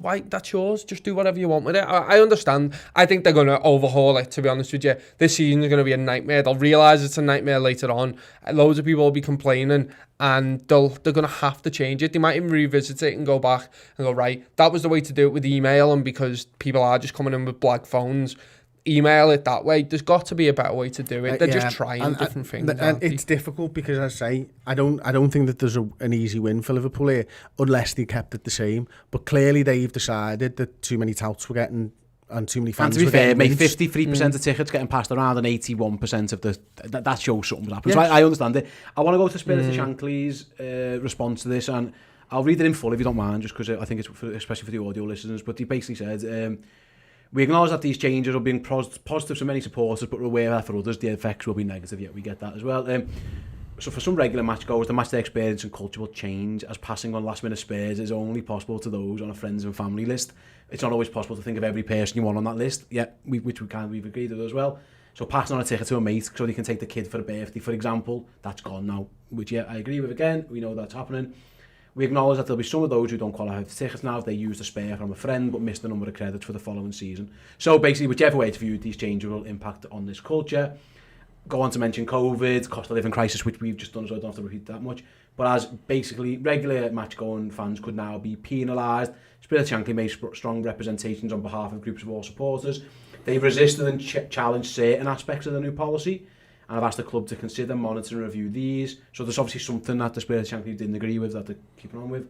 why, that's yours, just do whatever you want with it. I understand. I think they're going to overhaul it, to be honest with you. This season is going to be a nightmare. They'll realise it's a nightmare later on. Loads of people will be complaining, and they're going to have to change it. They might even revisit it and go back and go, right, that was the way to do it with email, and because people are just coming in with black phones, email it that way. There's got to be a better way to do it. They're just trying different things. And it's difficult because, as I say, I don't think that there's an easy win for Liverpool here unless they kept it the same. But clearly they've decided that too many touts were getting and too many fans and to be fair, mate, rinsed. 53% of tickets getting passed around and 81% of that shows something's happened. Yes. So I understand it. I want to go to Spirit of Shankly's response to this, and I'll read it in full if you don't mind, just because I think it's especially for the audio listeners. But he basically said, we acknowledge that these changes are being positive for many supporters, but we're aware that for others the effects will be negative. Yet we get that as well. So for some regular match goers, the match day experience and culture will change, as passing on last minute spares is only possible to those on a friends and family list. It's not always possible to think of every person you want on that list. Yet we've agreed with as well. So passing on a ticket to a mate so they can take the kid for a birthday, for example, that's gone now. Which I agree with again. We know that's happening. We acknowledge that there'll be some of those who don't qualify for tickets now if they use the spare from a friend but miss the number of credits for the following season. So basically, whichever way it's viewed, these changes will impact on this culture. Go on to mention COVID, cost of living crisis, which we've just done, so I don't have to repeat that much. But as basically regular match-going fans could now be penalised, Spirit Shankly made strong representations on behalf of groups of all supporters. They've resisted and challenged certain aspects of the new policy, and I've asked the club to consider, monitor and review these. So there's obviously something that the Spirit Shankly didn't agree with that they're keeping on with.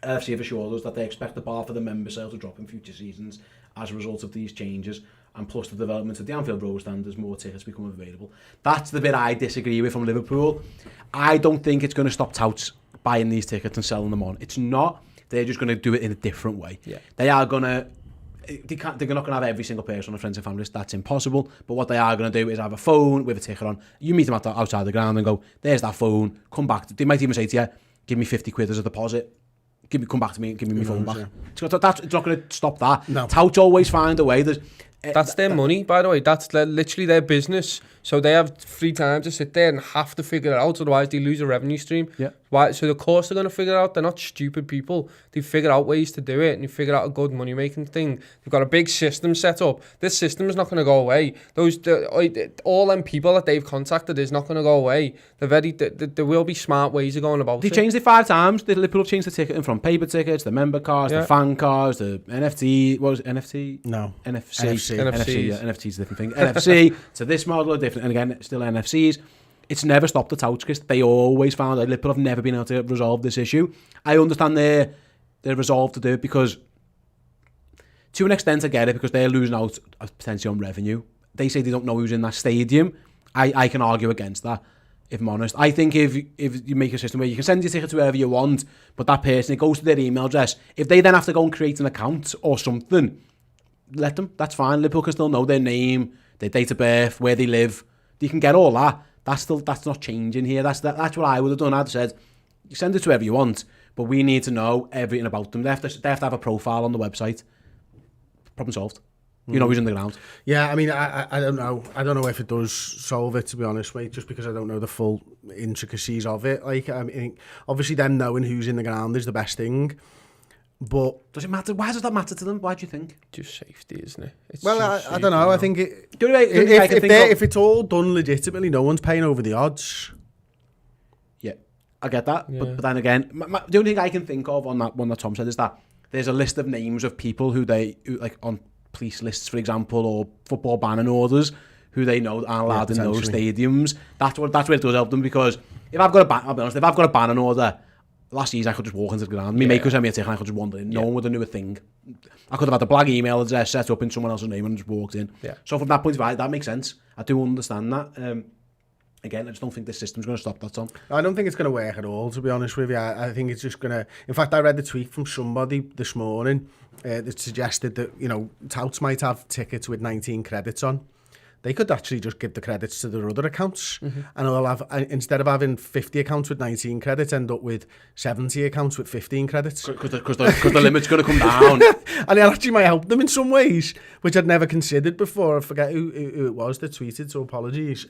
LFC have assured us that they expect the bar for the member sale to drop in future seasons as a result of these changes, and plus the development of the Anfield Road stand as more tickets become available. That's the bit I disagree with from Liverpool. I don't think it's going to stop touts buying these tickets and selling them on. It's not. They're just going to do it in a different way. Yeah. They are going to... They're not going to have every single person on a friends and family list. That's impossible. But what they are going to do is have a phone with a ticket on. You meet them outside the ground and go, there's that phone, come back. They might even say to you, give me 50 quid as a deposit. Come back to me and give me my phone back. Yeah. It's not going to stop that. No. Touts always find a way. That's their money, by the way. That's literally their business. So they have free time to sit there and have to figure it out. Otherwise, they lose a revenue stream. Yeah. Why? So of course they're going to figure it out. They're not stupid people. They figure out ways to do it, and they figure out a good money making thing. They've got a big system set up. This system is not going to go away. All them people that they've contacted is not going to go away. There will be smart ways of going about it. They changed it 5 times. Liverpool have changed the ticketing from paper tickets, the member cards, the fan cards, the NFT. What was it? NFT? No. NFC. NFC. Yeah, NFT is a different thing. NFC to this model are different, and again, still NFCs. It's never stopped the touts because they always found that Liverpool have never been able to resolve this issue. I understand their resolve to do it because, to an extent, I get it because they're losing out potentially on revenue. They say they don't know who's in that stadium. I can argue against that. if I'm honest. I think if you make a system where you can send your ticket to wherever you want, but that person, it goes to their email address. If they then have to go and create an account or something, let them. That's fine. Liverpool can still know their name, their date of birth, where they live. You can get all that. That's not changing here. That's what I would have done. I'd have said, you send it to whoever you want, but we need to know everything about them. They have to have a profile on the website. Problem solved. You know who's in the ground. Yeah, I mean, I don't know. I don't know if it does solve it, to be honest, mate, just because I don't know the full intricacies of it. Like, I mean, obviously them knowing who's in the ground is the best thing, but... Does it matter? Why does that matter to them? Why do you think? Just safety, isn't it? I don't know. I think it... If it's all done legitimately, no one's paying over the odds. Yeah, I get that. Yeah. But then again, the only thing I can think of on that one that Tom said is that there's a list of names of people who like on police lists, for example, or football banning orders, who they know aren't allowed in those stadiums. That's where it does help them, because if I've got I'll be honest, if I've got a banning order, last season I could just walk into the ground. Me mate could send me a ticket and I could just wander in. No one would have knew a thing. I could have had a black email address set up in someone else's name and just walked in. Yeah. So from that point of view, that makes sense. I do understand that. Again, I just don't think this system's going to stop that, Tom. I don't think it's going to work at all, to be honest with you. I think it's just going to... In fact, I read the tweet from somebody this morning that suggested that, you know, touts might have tickets with 19 credits on. They could actually just give the credits to their other accounts, and they'll have, instead of having 50 accounts with 19 credits, end up with 70 accounts with 15 credits. Because the limit's going to come down. And it actually might help them in some ways, which I'd never considered before. I forget who it was that tweeted, so apologies.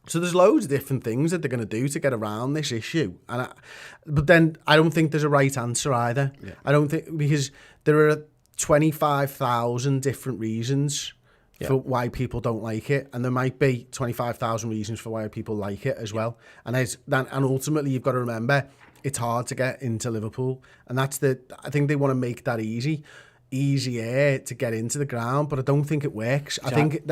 So there's loads of different things that they're going to do to get around this issue. But then I don't think there's a right answer either. Yeah. I don't think, because there are 25,000 different reasons for why people don't like it, and there might be 25,000 reasons for why people like it as well. And ultimately you've got to remember, it's hard to get into Liverpool, and I think they want to make that easier to get into the ground, but I don't think it works. I think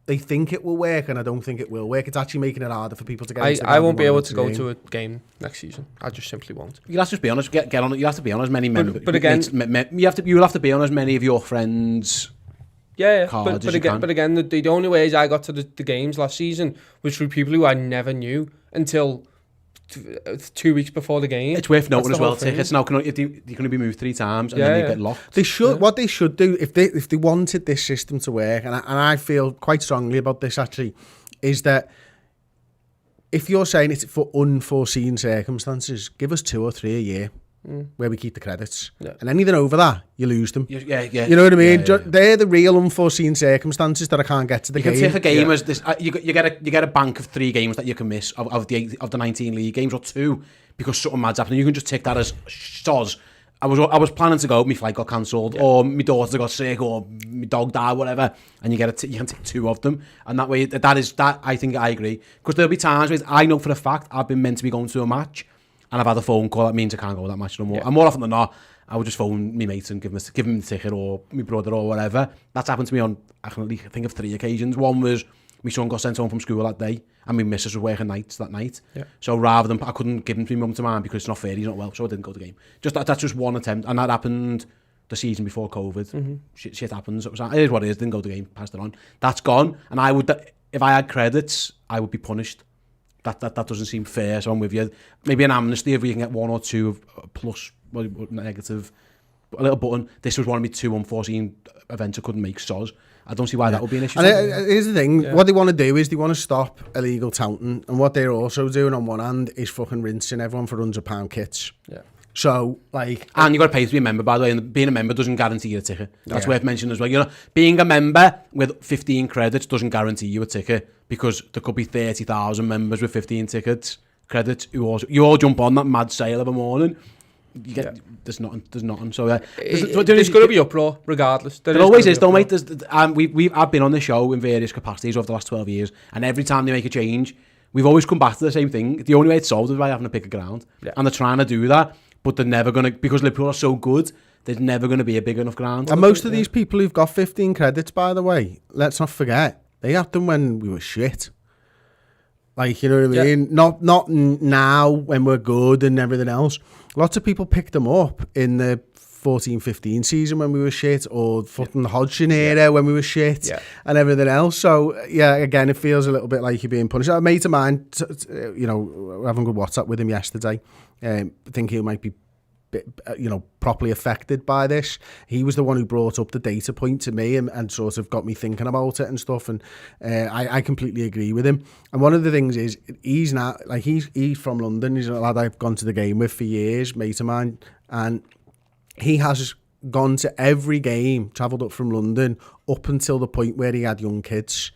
they think it will work, and I don't think it will work. It's actually making it harder for people to get into the ground. I won't be able to go to a game next season. I just simply won't. You'll have to just be honest. Get on it. You have to be on as many members. But again, you'll have to be on as many of your friends. Yeah. But again, the only ways I got to the games last season was through people who I never knew until 2 weeks before the game. It's worth noting as well, tickets now you're going to be moved 3 times and then you get locked. They should. What they should do, if they wanted this system to work, and I feel quite strongly about this actually, is that if you're saying it's for unforeseen circumstances, give us 2 or 3 a year where we keep the credits, and anything over that, you lose them. Yeah. You know what I mean? Yeah. They're the real unforeseen circumstances that I can't get to the game. You can take a game as this. You get a bank of 3 games that you can miss of the 19 league games, or 2 because something mad's happening. You can just take that as soz. I was planning to go, my flight got cancelled, or my daughter got sick, or my dog died, whatever, and you can take 2 of them, and that way that I think I agree, because there'll be times where I know for a fact I've been meant to be going to a match, and I've had a phone call that means I can't go to that match no more. And more often than not, I would just phone my mates and give him the ticket, or my brother, or whatever. That's happened to me on, I can only think of 3 occasions. One was my son got sent home from school that day, and my missus was working nights that night. Yeah. So rather than, I couldn't give him to my mum to mine because it's not fair, he's not well, so I didn't go to the game. That's just one attempt, and that happened the season before COVID. Shit happens. It is what it is. Didn't go to the game, passed it on. That's gone, and I would, if I had credits, I would be punished. That doesn't seem fair, so I'm with you. Maybe an amnesty if we can get 1 or 2 plus negative, a little button. This was one of my 2 unforeseen events I couldn't make, soz. I don't see why that would be an issue. And here's the thing, what they want to do is they want to stop illegal touting, and what they're also doing on one hand is fucking rinsing everyone for £100 kits. Yeah. So, like... And you've got to pay to be a member, by the way, and being a member doesn't guarantee you a ticket. That's worth mentioning as well. You know, being a member with 15 credits doesn't guarantee you a ticket, because there could be 30,000 members with 15 credits you all jump on that mad sale of a morning. You get there's nothing. So there's going to be uproar regardless. There always is, though, mate. I've been on the show in various capacities over the last 12 years, and every time they make a change, we've always come back to the same thing. The only way it's solved is by having to pick a ground, and they're trying to do that, but they're never going to, because Liverpool are so good. There's never going to be a big enough ground. And most of these people who've got 15 credits, by the way, let's not forget, they had them when we were shit. Like, you know what I mean? Not now when we're good and everything else. Lots of people picked them up in the 14-15 season when we were shit, or fucking Hodgson era when we were shit, and everything else. So yeah, again, it feels a little bit like you're being punished. A mate of mine, having a good WhatsApp with him yesterday, I think he might be, properly affected by this. He was the one who brought up the data point to me and sort of got me thinking about it and stuff, and I completely agree with him. And one of the things is, he's not like, he's from London. He's a lad I've gone to the game with for years, mate of mine, and he has gone to every game, travelled up from London up until the point where he had young kids.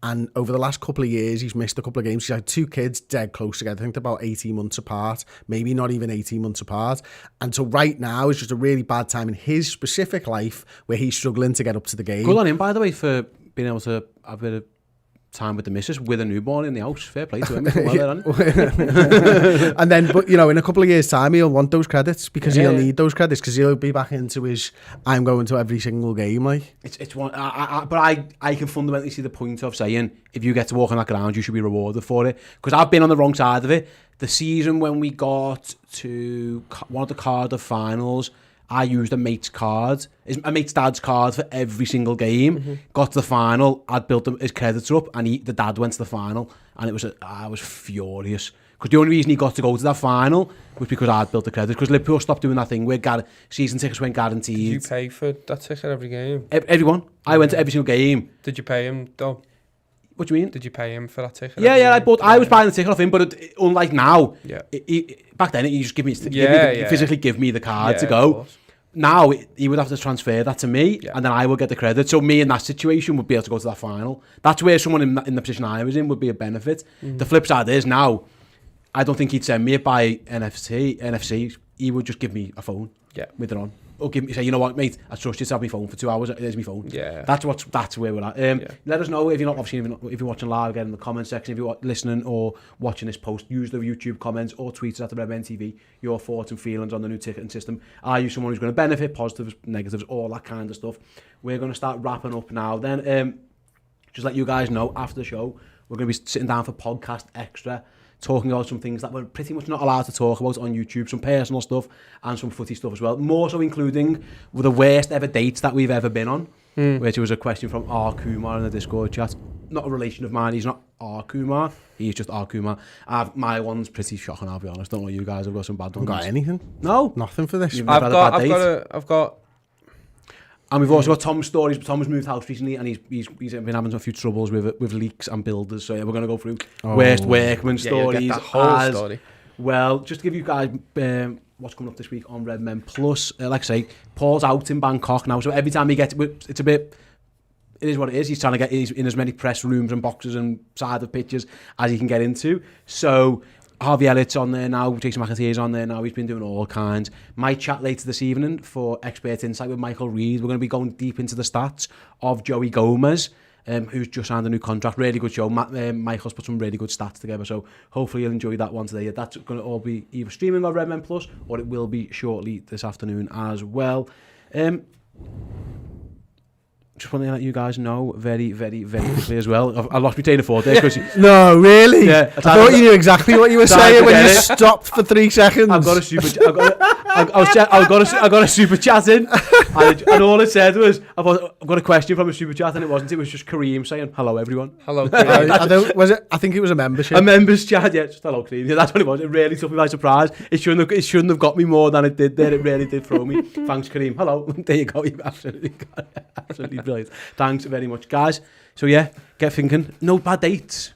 And over the last couple of years, he's missed a couple of games. He's had 2 kids dead close together. I think they're about 18 months apart, maybe not even 18 months apart. And so right now is just a really bad time in his specific life where he's struggling to get up to the game. Good on him, by the way, for being able to have a bit of time with the missus with a newborn in the house. Fair play to him. And then, but in a couple of years' time, he'll want those credits, because he'll need those credits, because he'll be back into his I'm going to every single game. Like, it's one. But I can fundamentally see the point of saying, if you get to walk on that ground, you should be rewarded for it. Because I've been on the wrong side of it. The season when we got to one of the Cardiff finals, I used a mate's dad's card for every single game. Got to the final, I'd built his credits up, and the dad went to the final, and I was furious, because the only reason he got to go to that final was because I'd built the credits. Because Liverpool stopped doing that thing where season tickets weren't guaranteed. Did you pay for that ticket every game? Everyone. I went to every single game. Did you pay him though? What do you mean? Did you pay him for that ticket? Yeah. I was buying the ticket off him, but unlike now, back then he just physically give me the card to go. Now he would have to transfer that to me, and then I would get the credit. So me in that situation would be able to go to that final. That's where someone in the position I was in would be a benefit. The flip side is, now I don't think he'd send me it by NFC. He would just give me a phone with it on. Or say, you know what, mate, I trust you to have my phone for 2 hours. There's my phone. Yeah. That's where we're at. Let us know if you're if you're watching live, again in the comment section. If you're listening or watching this post, use the YouTube comments or tweet us at the Redmen TV your thoughts and feelings on the new ticketing system. Are you someone who's going to benefit? Positives, negatives, all that kind of stuff. We're going to start wrapping up now. Then just let you guys know, after the show, we're going to be sitting down for podcast extra, talking about some things that we're pretty much not allowed to talk about on YouTube, some personal stuff and some footy stuff as well. More so including the worst ever dates that we've ever been on, which was a question from R. Kumar in the Discord chat. Not a relation of mine, he's not R. Kumar, he's just R. Kumar. My one's pretty shocking, I'll be honest. Don't know, you guys have got some bad ones. Got anything? No? Nothing for this. I've got... And we've also got Tom's stories. Tom's moved house recently, and he's been having a few troubles with leaks and builders. So yeah, we're going to go through worst workman stories. Get that whole story. Well, just to give you guys what's coming up this week on Redmen Plus. Like I say, Paul's out in Bangkok now, so every time he gets it is what it is. He's trying to get in as many press rooms and boxes and side of pitches as he can get into. So Harvey Elliott's on there now, Jason McAteer's on there now, he's been doing all kinds. My chat later this evening for Expert Insight with Michael Reid, we're going to be going deep into the stats of Joey Gomez, who's just signed a new contract. Really good show. Michael's put some really good stats together, so hopefully you'll enjoy that one today. That's going to all be either streaming on Redmen Plus, or it will be shortly this afternoon as well. Just want to let you guys know very, very, very quickly as well. I lost my train of thought there. No, really? Yeah, I thought you knew exactly what you were saying when you stopped for 3 seconds. I've got a super. I got a super chat in, and all it said was, I've got a question from a super chat, and it wasn't. It was just Kareem saying hello, everyone. Hello, Kareem. I think it was a membership. A members chat, yeah. Just hello, Kareem. Yeah, that's what it was. It really took me by surprise. It shouldn't have got me more than it did there. It really did throw me. Thanks, Kareem. Hello. There you go. You absolutely brilliant. Thanks very much, guys. So yeah, get thinking. No bad dates.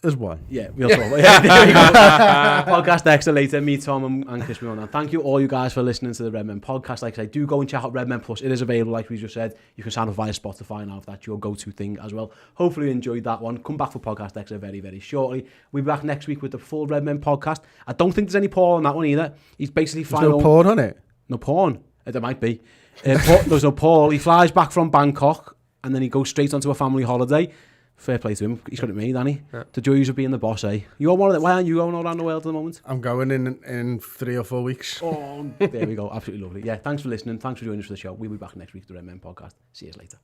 There's one. Yeah, we'll talk about it. Yeah, there we go. Podcast extra later. Me, Tom, and Chris Milner. Thank you all you guys for listening to the Redmen podcast. Like I say, do go and check out Redmen Plus. It is available, like we just said. You can sign up via Spotify now if that's your go-to thing as well. Hopefully you enjoyed that one. Come back for podcast extra very, very shortly. We'll be back next week with the full Redmen podcast. I don't think there's any porn on that one either. He's basically flying. There's no porn on it? No porn. There might be. There's no Paul. He flies back from Bangkok and then he goes straight onto a family holiday. Fair play to him. He's got it made, hasn't he? Yeah. The joys of being the boss, eh? You on one of them? Why aren't you going all around the world at the moment? I'm going in 3 or 4 weeks. Oh, there we go. Absolutely lovely. Yeah, thanks for listening. Thanks for joining us for the show. We'll be back next week with the Redmen podcast. See you later.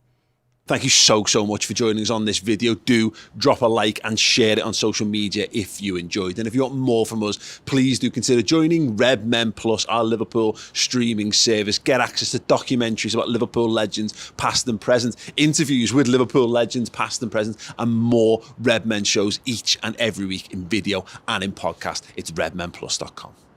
Thank you so much for joining us on this video. Do drop a like and share it on social media if you enjoyed. And if you want more from us, please do consider joining Redmen Plus, our Liverpool streaming service. Get access to documentaries about Liverpool legends, past and present, interviews with Liverpool legends, past and present, and more Redmen shows each and every week in video and in podcast. It's redmenplus.com.